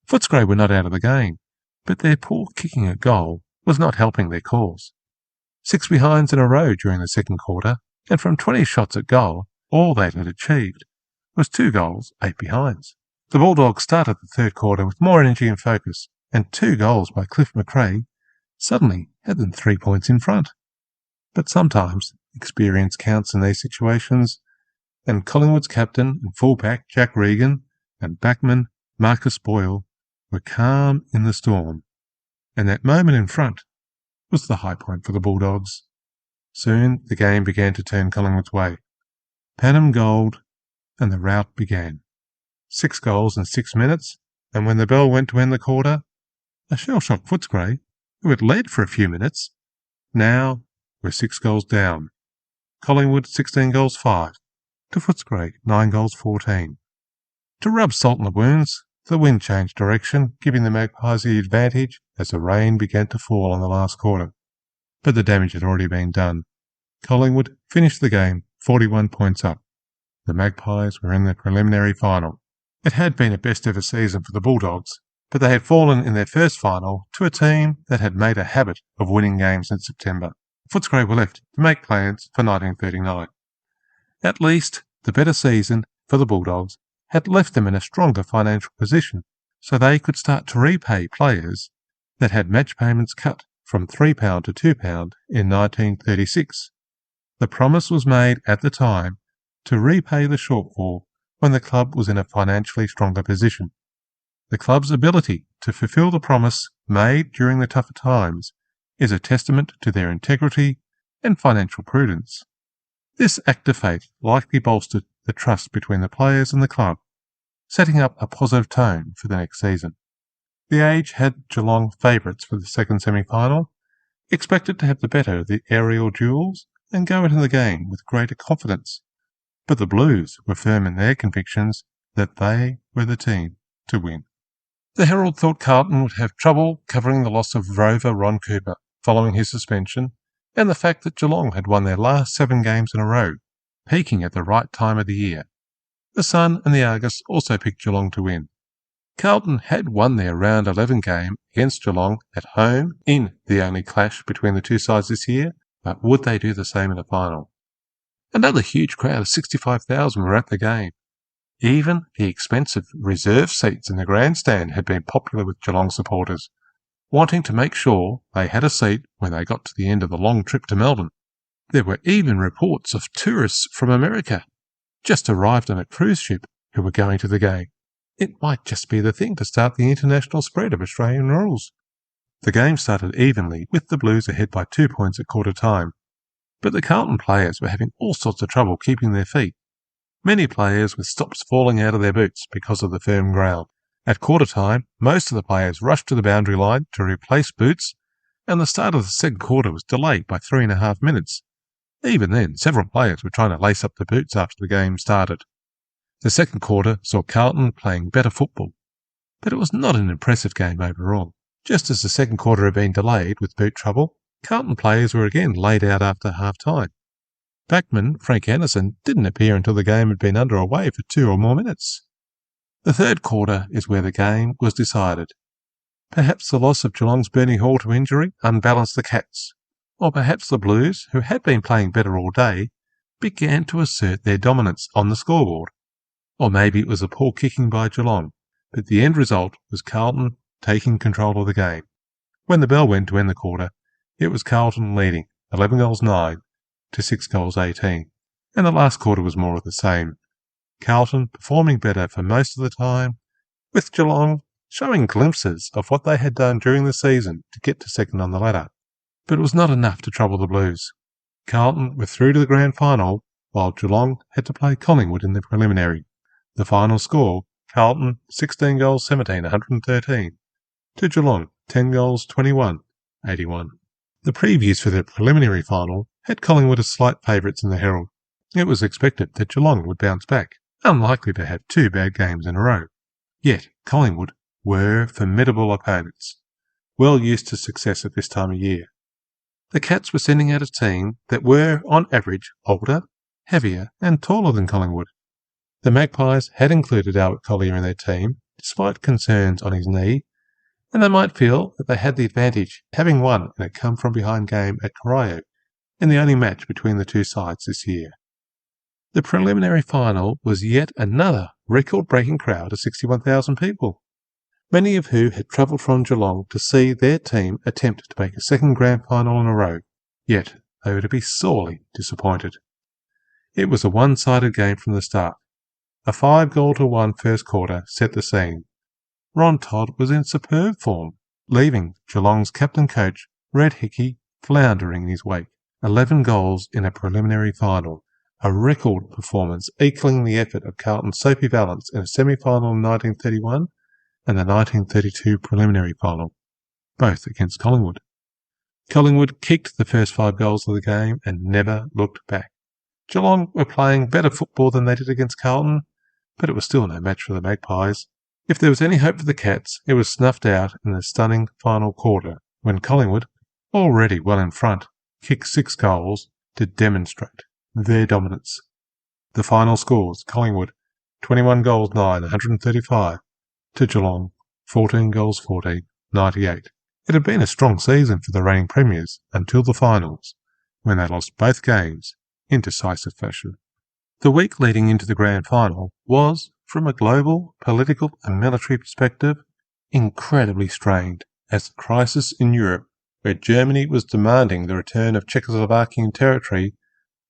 Footscray were not out of the game, but their poor kicking at goal was not helping their cause. 6 behinds in a row during the second quarter, and from 20 shots at goal, all they had achieved was 2 goals, 8 behinds. The Bulldogs started the third quarter with more energy and focus, and 2 goals by Cliff McRae suddenly had them 3 points in front. But sometimes experience counts in these situations, and Collingwood's captain and fullback Jack Regan and backman Marcus Boyle were calm in the storm, and that moment in front was the high point for the Bulldogs. Soon the game began to turn Collingwood's way. Panam Gold, and the rout began. 6 goals in 6 minutes, and when the bell went to end the quarter, a shell-shocked Footscray, who had led for a few minutes, now were 6 goals down. Collingwood 16 goals 5, to Footscray 9 goals 14. To rub salt in the wounds, the wind changed direction, giving the Magpies the advantage as the rain began to fall on the last quarter. But the damage had already been done. Collingwood finished the game 41 points up. The Magpies were in the preliminary final. It had been a best-ever season for the Bulldogs, but they had fallen in their first final to a team that had made a habit of winning games in September. Footscray were left to make plans for 1939. At least, the better season for the Bulldogs had left them in a stronger financial position, so they could start to repay players that had match payments cut from £3 to £2 in 1936. The promise was made at the time to repay the shortfall when the club was in a financially stronger position. The club's ability to fulfil the promise made during the tougher times is a testament to their integrity and financial prudence. This act of faith likely bolstered the trust between the players and the club, setting up a positive tone for the next season. The Age had Geelong favourites for the second semi-final, expected to have the better of the aerial duels and go into the game with greater confidence, but the Blues were firm in their convictions that they were the team to win. The Herald thought Carlton would have trouble covering the loss of rover Ron Cooper following his suspension, and the fact that Geelong had won their last 7 games in a row, peaking at the right time of the year. The Sun and the Argus also picked Geelong to win. Carlton had won their round 11 game against Geelong at home in the only clash between the two sides this year, but would they do the same in the final? Another huge crowd of 65,000 were at the game. Even the expensive reserve seats in the grandstand had been popular with Geelong supporters, wanting to make sure they had a seat when they got to the end of the long trip to Melbourne. There were even reports of tourists from America, just arrived on a cruise ship, who were going to the game. It might just be the thing to start the international spread of Australian rules. The game started evenly, with the Blues ahead by 2 points at quarter time, but the Carlton players were having all sorts of trouble keeping their feet. Many players with stops falling out of their boots because of the firm ground. At quarter time, most of the players rushed to the boundary line to replace boots, and the start of the second quarter was delayed by 3.5 minutes. Even then, several players were trying to lace up the boots after the game started. The second quarter saw Carlton playing better football, but it was not an impressive game overall. Just as the second quarter had been delayed with boot trouble, Carlton players were again laid out after half-time. Backman Frank Anderson didn't appear until the game had been underway for 2 or more minutes. The third quarter is where the game was decided. Perhaps the loss of Geelong's Bernie Hall to injury unbalanced the Cats, or perhaps the Blues, who had been playing better all day, began to assert their dominance on the scoreboard. Or maybe it was a poor kicking by Geelong, but the end result was Carlton taking control of the game. When the bell went to end the quarter, it was Carlton leading 11-9 to 6-18, and the last quarter was more of the same. Carlton performing better for most of the time, with Geelong showing glimpses of what they had done during the season to get to second on the ladder. But it was not enough to trouble the Blues. Carlton were through to the grand final, while Geelong had to play Collingwood in the preliminary. The final score, Carlton 16 goals 17, 113, to Geelong 10 goals 21, 81. The previews for the preliminary final had Collingwood as slight favourites in the Herald. It was expected that Geelong would bounce back, unlikely to have 2 bad games in a row. Yet Collingwood were formidable opponents, well used to success at this time of year. The Cats were sending out a team that were, on average, older, heavier and taller than Collingwood. The Magpies had included Albert Collier in their team, despite concerns on his knee, and they might feel that they had the advantage, having won in a come-from-behind game at Corio, in the only match between the two sides this year. The preliminary final was yet another record-breaking crowd of 61,000 people, many of who had travelled from Geelong to see their team attempt to make a second grand final in a row, yet they were to be sorely disappointed. It was a one-sided game from the start. A 5-1 first quarter set the scene. Ron Todd was in superb form, leaving Geelong's captain-coach, Red Hickey, floundering in his wake. 11 goals in a preliminary final, a record performance equalling the effort of Carlton's Soapy Valance in a semi-final in 1931 and the 1932 preliminary final, both against Collingwood. Collingwood kicked the first 5 goals of the game and never looked back. Geelong were playing better football than they did against Carlton, but it was still no match for the Magpies. If there was any hope for the Cats, it was snuffed out in the stunning final quarter, when Collingwood, already well in front, kicked 6 goals to demonstrate their dominance. The final scores, Collingwood 21 goals 9, 135, to Geelong 14 goals 14, 98. It had been a strong season for the reigning premiers until the finals, when they lost both games in decisive fashion. The week leading into the grand final was, from a global, political and military perspective, incredibly strained, as the crisis in Europe where Germany was demanding the return of Czechoslovakian territory,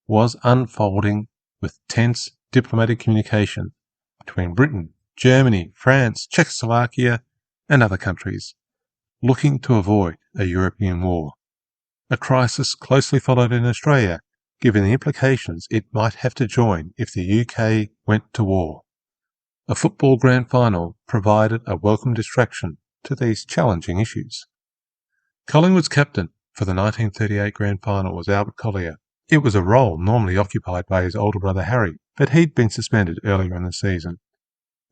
was unfolding with tense diplomatic communication between Britain, Germany, France, Czechoslovakia, and other countries, looking to avoid a European war. A crisis closely followed in Australia, given the implications it might have to join if the UK went to war. A football grand final provided a welcome distraction to these challenging issues. Collingwood's captain for the 1938 grand final was Albert Collier. It was a role normally occupied by his older brother Harry, but he'd been suspended earlier in the season.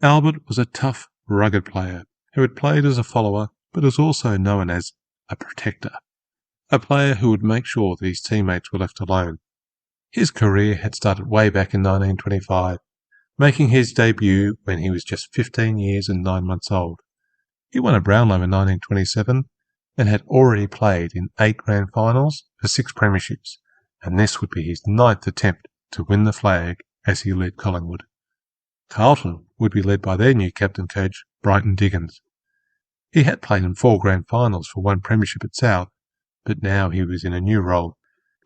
Albert was a tough, rugged player who had played as a follower but was also known as a protector, a player who would make sure that his teammates were left alone. His career had started way back in 1925, making his debut when he was just 15 years and 9 months old. He won a Brownlow in 1927 and had already played in 8 grand finals for 6 premierships, and this would be his 9th attempt to win the flag as he led Collingwood. Carlton would be led by their new captain-coach, Brighton Diggins. He had played in 4 grand finals for 1 premiership at South, but now he was in a new role.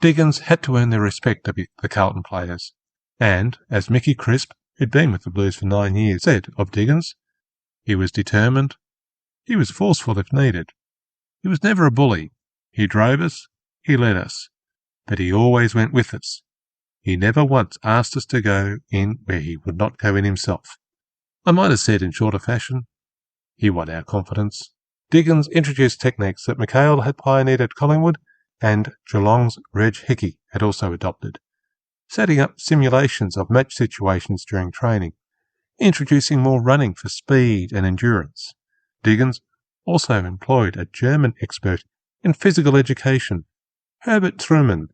Diggins had to earn the respect of the Carlton players, and, as Mickey Crisp, who'd been with the Blues for 9 years, said of Diggins, he was determined, he was forceful if needed. He was never a bully. He drove us, he led us, but he always went with us. He never once asked us to go in where he would not go in himself. I might have said in shorter fashion, he won our confidence. Diggins introduced techniques that McHale had pioneered at Collingwood and Geelong's Reg Hickey had also adopted, setting up simulations of match situations during training, introducing more running for speed and endurance. Diggins also employed a German expert in physical education, Herbert Truman,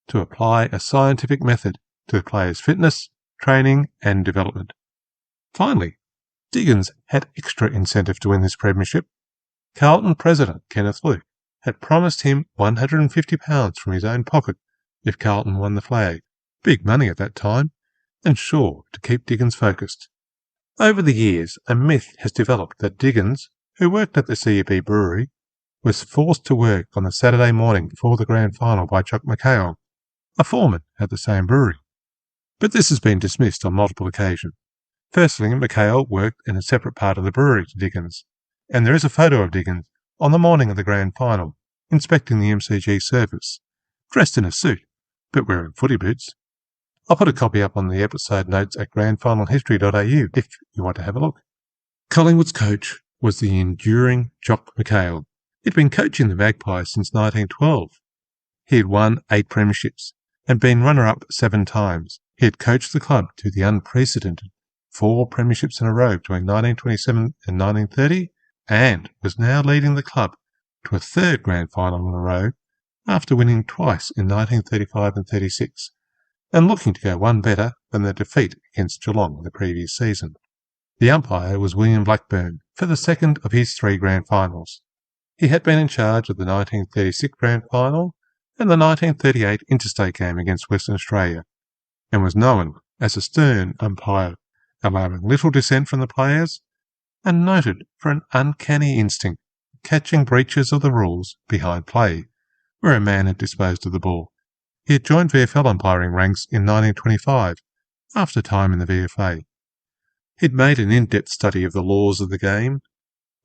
to apply a scientific method to the players' fitness, training and development. Finally, Diggins had extra incentive to win this premiership. Carlton president Kenneth Luke had promised him £150 from his own pocket if Carlton won the flag, big money at that time, and sure to keep Diggins focused. Over the years, a myth has developed that Diggins, who worked at the CUB brewery, was forced to work on the Saturday morning before the grand final by Jock McHale, a foreman at the same brewery. But this has been dismissed on multiple occasions. Firstly, McHale worked in a separate part of the brewery to Diggins, and there is a photo of Diggins on the morning of the grand final, inspecting the MCG service, dressed in a suit, but wearing footy boots. I'll put a copy up on the episode notes at grandfinalhistory.au if you want to have a look. Collingwood's coach was the enduring Jock McHale. He'd been coaching the Magpies since 1912. He had won 8 premierships and been runner-up 7 times. He had coached the club to the unprecedented 4 premierships in a row between 1927 and 1930, and was now leading the club to a 3rd grand final in a row after winning twice in 1935 and 36, and looking to go one better than the defeat against Geelong the previous season. The umpire was William Blackburn for the 2nd of his 3 grand finals. He had been in charge of the 1936 grand final and the 1938 interstate game against Western Australia, and was known as a stern umpire, allowing little dissent from the players, and noted for an uncanny instinct of catching breaches of the rules behind play, where a man had disposed of the ball. He had joined VFL umpiring ranks in 1925, after time in the VFA. He'd made an in-depth study of the laws of the game,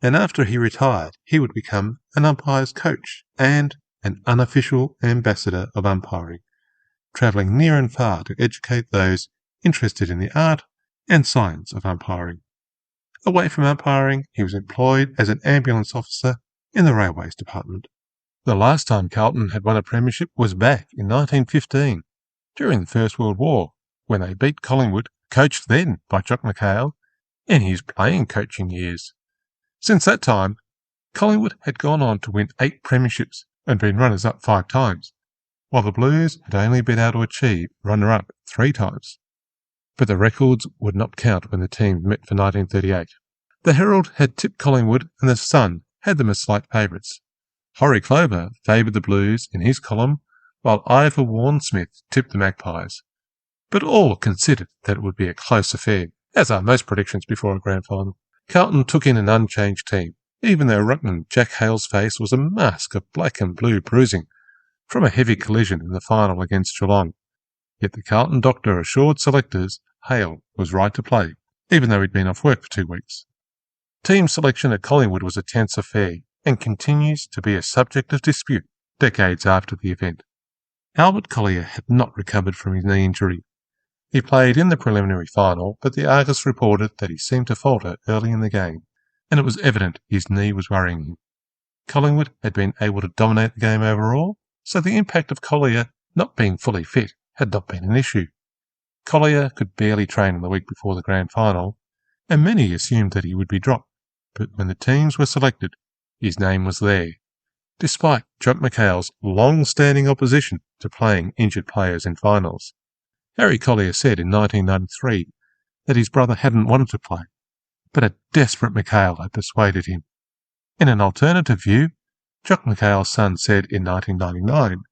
and after he retired, he would become an umpire's coach and an unofficial ambassador of umpiring, travelling near and far to educate those interested in the art and science of umpiring. Away from umpiring, he was employed as an ambulance officer in the Railways Department. The last time Carlton had won a premiership was back in 1915, during the First World War, when they beat Collingwood, coached then by Jock McHale, in his playing coaching years. Since that time, Collingwood had gone on to win 8 premierships and been runners-up 5 times, while the Blues had only been able to achieve runner-up 3 times. But the records would not count when the team met for 1938. The Herald had tipped Collingwood and the Sun had them as slight favourites. Horry Clover favoured the Blues in his column, while Ivor Warne-Smith tipped the Magpies. But all considered that it would be a close affair, as are most predictions before a grand final. Carlton took in an unchanged team, even though ruckman Jack Hale's face was a mask of black and blue bruising from a heavy collision in the final against Geelong. Yet the Carlton doctor assured selectors Hale was right to play, even though he'd been off work for 2 weeks. Team selection at Collingwood was a tense affair and continues to be a subject of dispute decades after the event. Albert Collier had not recovered from his knee injury. He played in the preliminary final, but the Argus reported that he seemed to falter early in the game, and it was evident his knee was worrying him. Collingwood had been able to dominate the game overall, so the impact of Collier not being fully fit had not been an issue. Collier could barely train in the week before the grand final, and many assumed that he would be dropped, but when the teams were selected, his name was there, despite Jock McHale's long-standing opposition to playing injured players in finals. Harry Collier said in 1993 that his brother hadn't wanted to play, but a desperate McHale had persuaded him. In an alternative view, Jock McHale's son said in 1999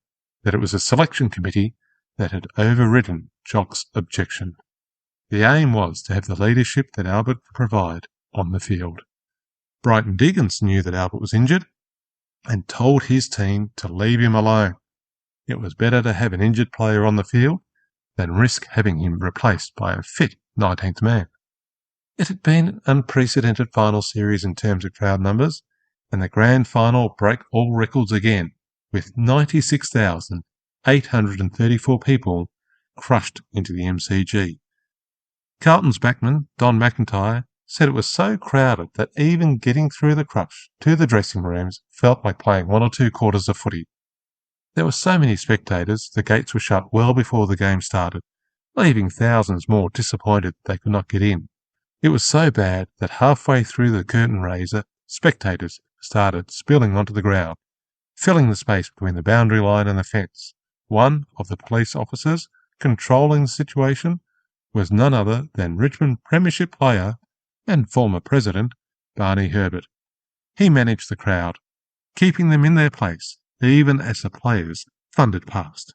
that it was a selection committee that had overridden Jock's objection. The aim was to have the leadership that Albert could provide on the field. Brighton Diggins knew that Albert was injured and told his team to leave him alone. It was better to have an injured player on the field than risk having him replaced by a fit 19th man. It had been an unprecedented final series in terms of crowd numbers, and the grand final broke all records again, with 96,834 people crushed into the MCG. Carlton's backman, Don McIntyre, said it was so crowded that even getting through the crush to the dressing rooms felt like playing 1 or 2 quarters of footy. There were so many spectators, the gates were shut well before the game started, leaving thousands more disappointed they could not get in. It was so bad that halfway through the curtain raiser, spectators started spilling onto the ground, filling the space between the boundary line and the fence. One of the police officers controlling the situation was none other than Richmond Premiership player and former president Barney Herbert. He managed the crowd, keeping them in their place even as the players thundered past.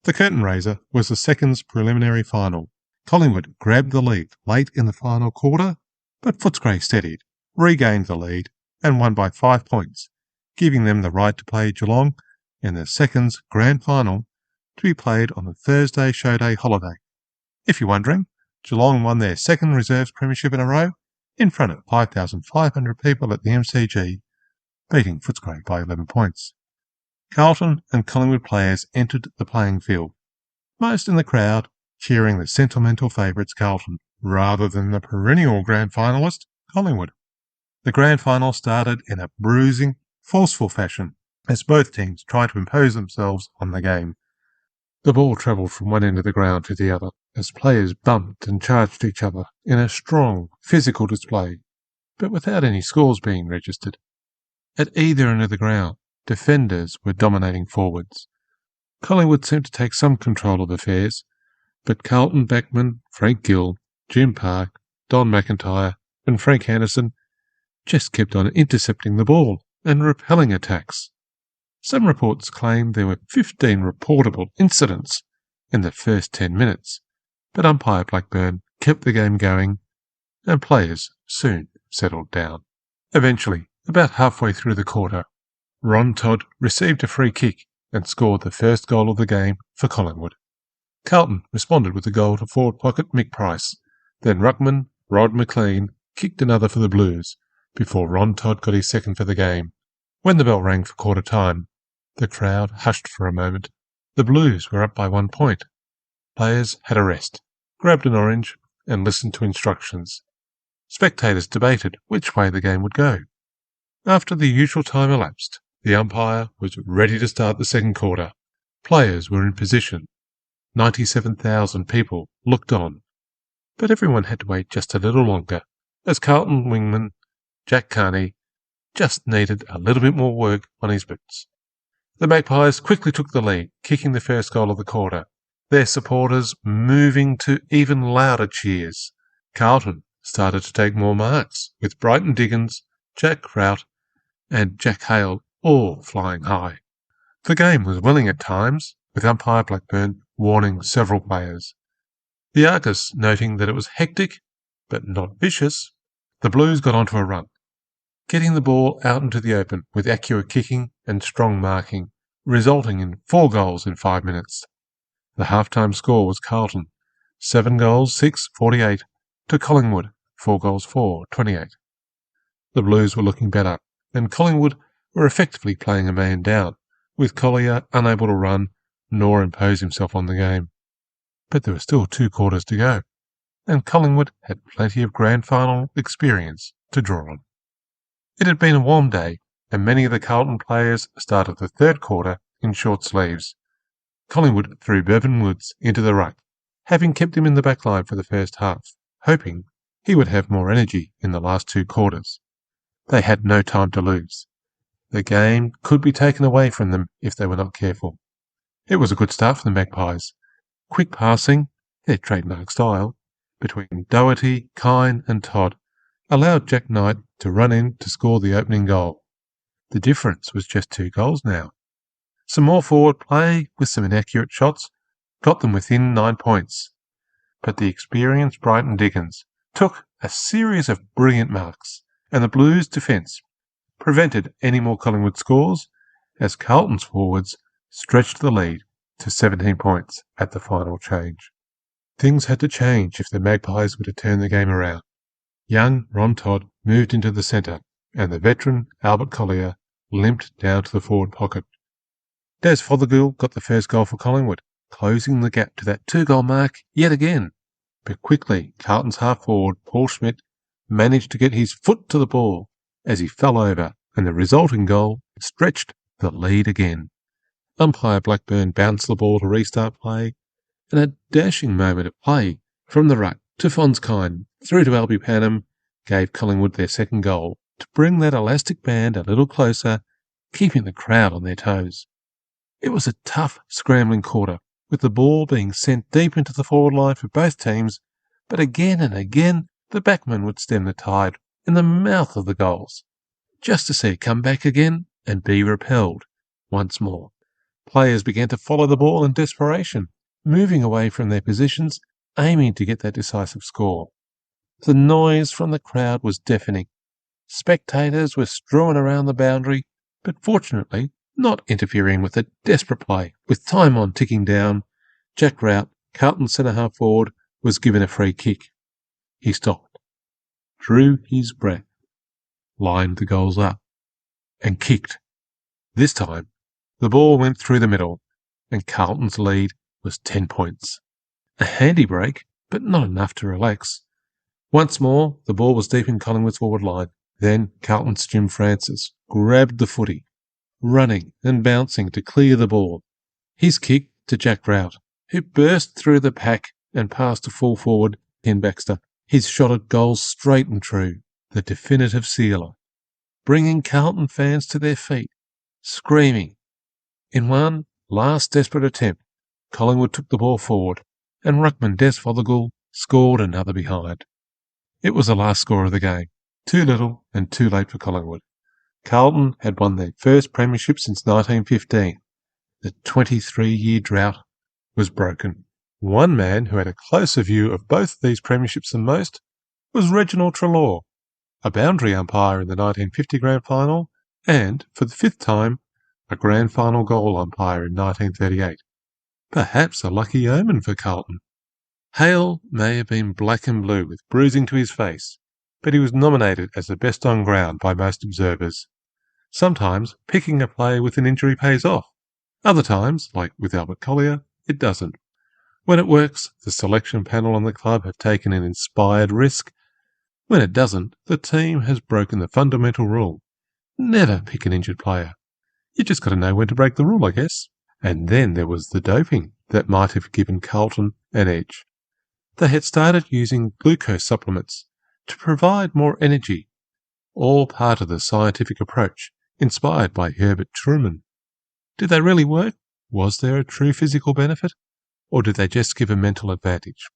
The curtain raiser was the seconds preliminary final. Collingwood grabbed the lead late in the final quarter, but Footscray steadied, regained the lead and won by 5 points, giving them the right to play Geelong in the seconds grand final to be played on the Thursday showday holiday. If you're wondering, Geelong won their second reserves premiership in a row in front of 5,500 people at the MCG, beating Footscray by 11 points. Carlton and Collingwood players entered the playing field, most in the crowd cheering the sentimental favourites Carlton rather than the perennial grand finalist Collingwood. The grand final started in a bruising, forceful fashion as both teams tried to impose themselves on the game. The ball travelled from one end of the ground to the other as players bumped and charged each other in a strong, physical display, but without any scores being registered. At either end of the ground, defenders were dominating forwards. Collingwood seemed to take some control of affairs, but Carlton backmen Frank Gill, Jim Park, Don McIntyre and Frank Anderson just kept on intercepting the ball and repelling attacks. Some reports claim there were 15 reportable incidents in the first 10 minutes, but umpire Blackburn kept the game going and players soon settled down. Eventually, about halfway through the quarter, Ron Todd received a free kick and scored the first goal of the game for Collingwood. Carlton responded with a goal to forward pocket Mick Price. Then ruckman Rod McLean kicked another for the Blues before Ron Todd got his second for the game. When the bell rang for quarter time, the crowd hushed for a moment. The Blues were up by 1 point. Players had a rest, grabbed an orange and listened to instructions. Spectators debated which way the game would go. After the usual time elapsed, the umpire was ready to start the second quarter. Players were in position. 97,000 people looked on, but everyone had to wait just a little longer, as Carlton wingman Jack Carney just needed a little bit more work on his boots. The Magpies quickly took the lead, kicking the first goal of the quarter, their supporters moving to even louder cheers. Carlton started to take more marks, with Brighton Diggins, Jack Kraut and Jack Hale all flying high. The game was willing at times, with umpire Blackburn warning several players. The Argus noting that it was hectic, but not vicious. The Blues got onto a run. getting the ball out into the open with accurate kicking and strong marking, resulting in 4 goals in 5 minutes. The half-time score was Carlton, 7 goals, 6, 48, to Collingwood, 4 goals, 4, 28. The Blues were looking better, and Collingwood were effectively playing a man down, with Collier unable to run nor impose himself on the game. But there were still 2 quarters to go, and Collingwood had plenty of grand final experience to draw on. It had been a warm day, and many of the Carlton players started the third quarter in short sleeves. Collingwood threw Bevan Woods into the ruck, having kept him in the back line for the first half, hoping he would have more energy in the last 2 quarters. They had no time to lose. The game could be taken away from them if they were not careful. It was a good start for the Magpies. Quick passing, their trademark style, between Doherty, Kine and Todd allowed Jack Knight to run in to score the opening goal. The difference was just 2 goals now. Some more forward play with some inaccurate shots got them within 9 points. But the experienced Brighton Dickens took a series of brilliant marks, and the Blues' defence prevented any more Collingwood scores as Carlton's forwards stretched the lead to 17 points at the final change. Things had to change if the Magpies were to turn the game around. Young Ron Todd moved into the centre, and the veteran Albert Collier limped down to the forward pocket. Des Fothergill got the first goal for Collingwood, closing the gap to that 2-goal mark yet again. But quickly, Carlton's half-forward Paul Schmidt managed to get his foot to the ball as he fell over, and the resulting goal stretched the lead again. Umpire Blackburn bounced the ball to restart play, and a dashing moment of play from the ruck to Fons Kine through to Albie Panham gave Collingwood their second goal to bring that elastic band a little closer, keeping the crowd on their toes. It was a tough, scrambling quarter, with the ball being sent deep into the forward line for both teams, but again and again the backmen would stem the tide in the mouth of the goals, just to see it come back again and be repelled once more. Players began to follow the ball in desperation, moving away from their positions, aiming to get that decisive score. The noise from the crowd was deafening. Spectators were strewn around the boundary, but fortunately not interfering with the desperate play. With time on ticking down, Jack Rout, Carlton's centre-half forward, was given a free kick. He stopped, drew his breath, lined the goals up, and kicked. This time, the ball went through the middle, and Carlton's lead was 10 points. A handy break, but not enough to relax. Once more, the ball was deep in Collingwood's forward line. Then Carlton's Jim Francis grabbed the footy, running and bouncing to clear the ball. His kick to Jack Rout, who burst through the pack and passed to full forward Ken Baxter. His shot at goal straight and true, the definitive sealer, bringing Carlton fans to their feet, screaming. In one last desperate attempt, Collingwood took the ball forward, and ruckman Des Fothergill scored another behind. It was the last score of the game, too little and too late for Collingwood. Carlton had won their first premiership since 1915. The 23-year drought was broken. One man who had a closer view of both these premierships than most was Reginald Treloar, a boundary umpire in the 1950 Grand Final and, for the 5th time, a Grand Final goal umpire in 1938. Perhaps a lucky omen for Carlton. Hale may have been black and blue with bruising to his face, but he was nominated as the best on ground by most observers. Sometimes picking a player with an injury pays off. Other times, like with Albert Collier, it doesn't. When it works, the selection panel and the club have taken an inspired risk. When it doesn't, the team has broken the fundamental rule. Never pick an injured player. You just got to know when to break the rule, I guess. And then there was the doping that might have given Carlton an edge. They had started using glucose supplements to provide more energy, all part of the scientific approach inspired by Herbert Truman. Did they really work? Was there a true physical benefit? Or did they just give a mental advantage?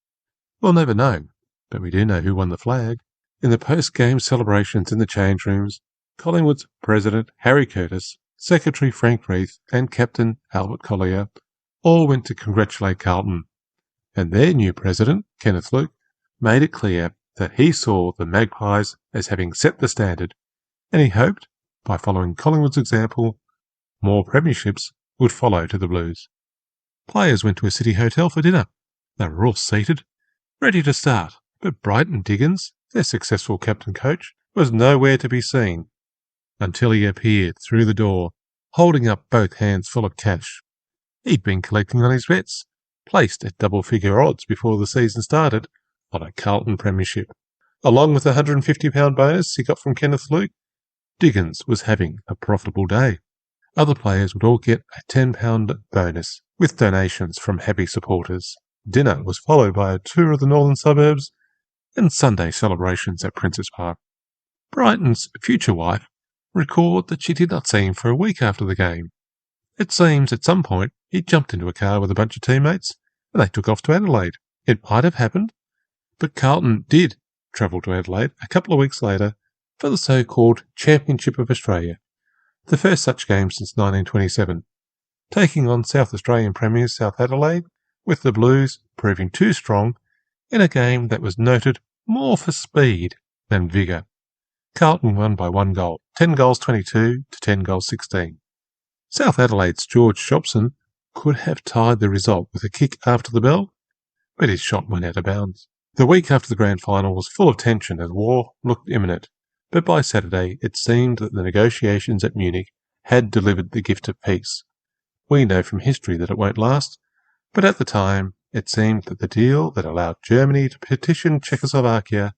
We'll never know, but we do know who won the flag. In the post-game celebrations in the change rooms, Collingwood's president, Harry Curtis, secretary Frank Reith, and captain Albert Collier all went to congratulate Carlton. And their new president, Kenneth Luke, made it clear that he saw the Magpies as having set the standard, and he hoped, by following Collingwood's example, more premierships would follow to the Blues. Players went to a city hotel for dinner. They were all seated, ready to start, but Brighton Diggins, their successful captain-coach, was nowhere to be seen until he appeared through the door, holding up both hands full of cash. He'd been collecting on his bets, placed at double-figure odds before the season started, on a Carlton premiership. Along with the £150 bonus he got from Kenneth Luke, Diggins was having a profitable day. Other players would all get a £10 bonus, with donations from happy supporters. Dinner was followed by a tour of the northern suburbs and Sunday celebrations at Princes Park. Brighton's future wife recalled that she did not see him for a week after the game. It seems at some point he jumped into a car with a bunch of teammates and they took off to Adelaide. It might have happened, but Carlton did travel to Adelaide a couple of weeks later for the so-called Championship of Australia, the first such game since 1927, taking on South Australian premiers South Adelaide, with the Blues proving too strong in a game that was noted more for speed than vigour. Carlton won by 1 goal, 10 goals 22 to 10 goals 16. South Adelaide's George Shopson could have tied the result with a kick after the bell, but his shot went out of bounds. The week after the grand final was full of tension as war looked imminent, but by Saturday it seemed that the negotiations at Munich had delivered the gift of peace. We know from history that it won't last, but at the time it seemed that the deal that allowed Germany to petition Czechoslovakia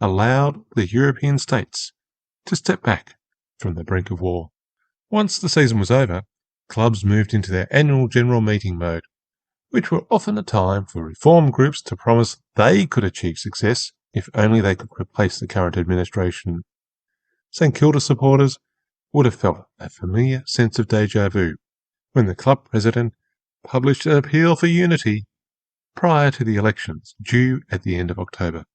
allowed the European states to step back from the brink of war. Once the season was over, clubs moved into their annual general meeting mode, which were often a time for reform groups to promise they could achieve success if only they could replace the current administration. St Kilda supporters would have felt a familiar sense of deja vu when the club president published an appeal for unity prior to the elections due at the end of October.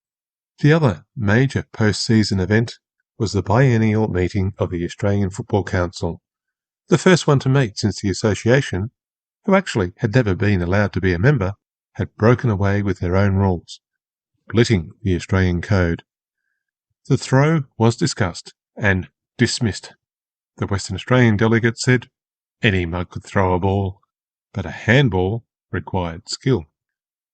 The other major post-season event was the biennial meeting of the Australian Football Council, the first one to meet since the association, who actually had never been allowed to be a member, had broken away with their own rules, splitting the Australian Code. The throw was discussed and dismissed. The Western Australian delegate said any mug could throw a ball, but a handball required skill.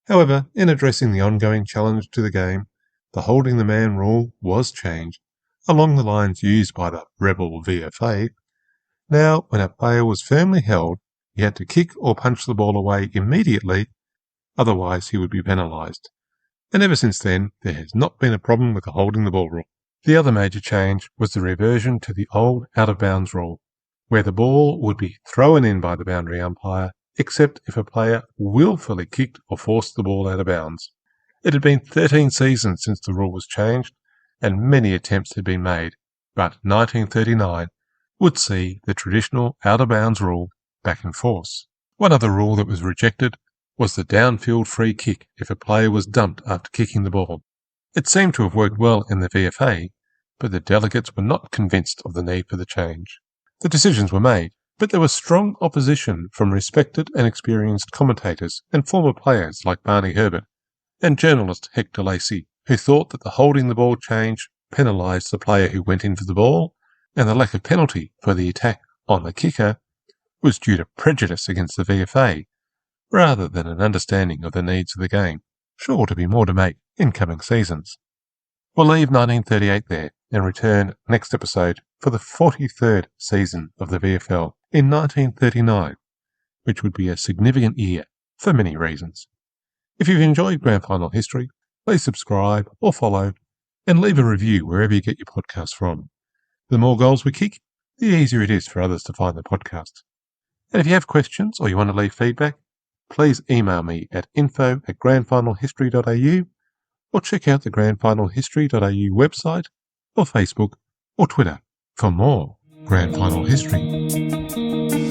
However, in addressing the ongoing challenge to the game, the holding the man rule was changed, along the lines used by the rebel VFA. Now, when a player was firmly held, he had to kick or punch the ball away immediately, otherwise he would be penalised. And ever since then, there has not been a problem with the holding the ball rule. The other major change was the reversion to the old out-of-bounds rule, where the ball would be thrown in by the boundary umpire, except if a player willfully kicked or forced the ball out of bounds. It had been 13 seasons since the rule was changed, and many attempts had been made, but 1939 would see the traditional out-of-bounds rule back in force. One other rule that was rejected was the downfield free kick if a player was dumped after kicking the ball. It seemed to have worked well in the VFA, but the delegates were not convinced of the need for the change. The decisions were made, but there was strong opposition from respected and experienced commentators and former players like Barney Herbert and journalist Hector Lacey, who thought that the holding the ball change penalised the player who went in for the ball, and the lack of penalty for the attack on the kicker was due to prejudice against the VFA, rather than an understanding of the needs of the game, sure to be more to make in coming seasons. We'll leave 1938 there and return next episode for the 43rd season of the VFL in 1939, which would be a significant year for many reasons. If you've enjoyed Grand Final History, please subscribe or follow and leave a review wherever you get your podcasts from. The more goals we kick, the easier it is for others to find the podcast. And if you have questions or you want to leave feedback, please email me at info@grandfinalhistory.au or check out the grandfinalhistory.au website or Facebook or Twitter for more Grand Final History.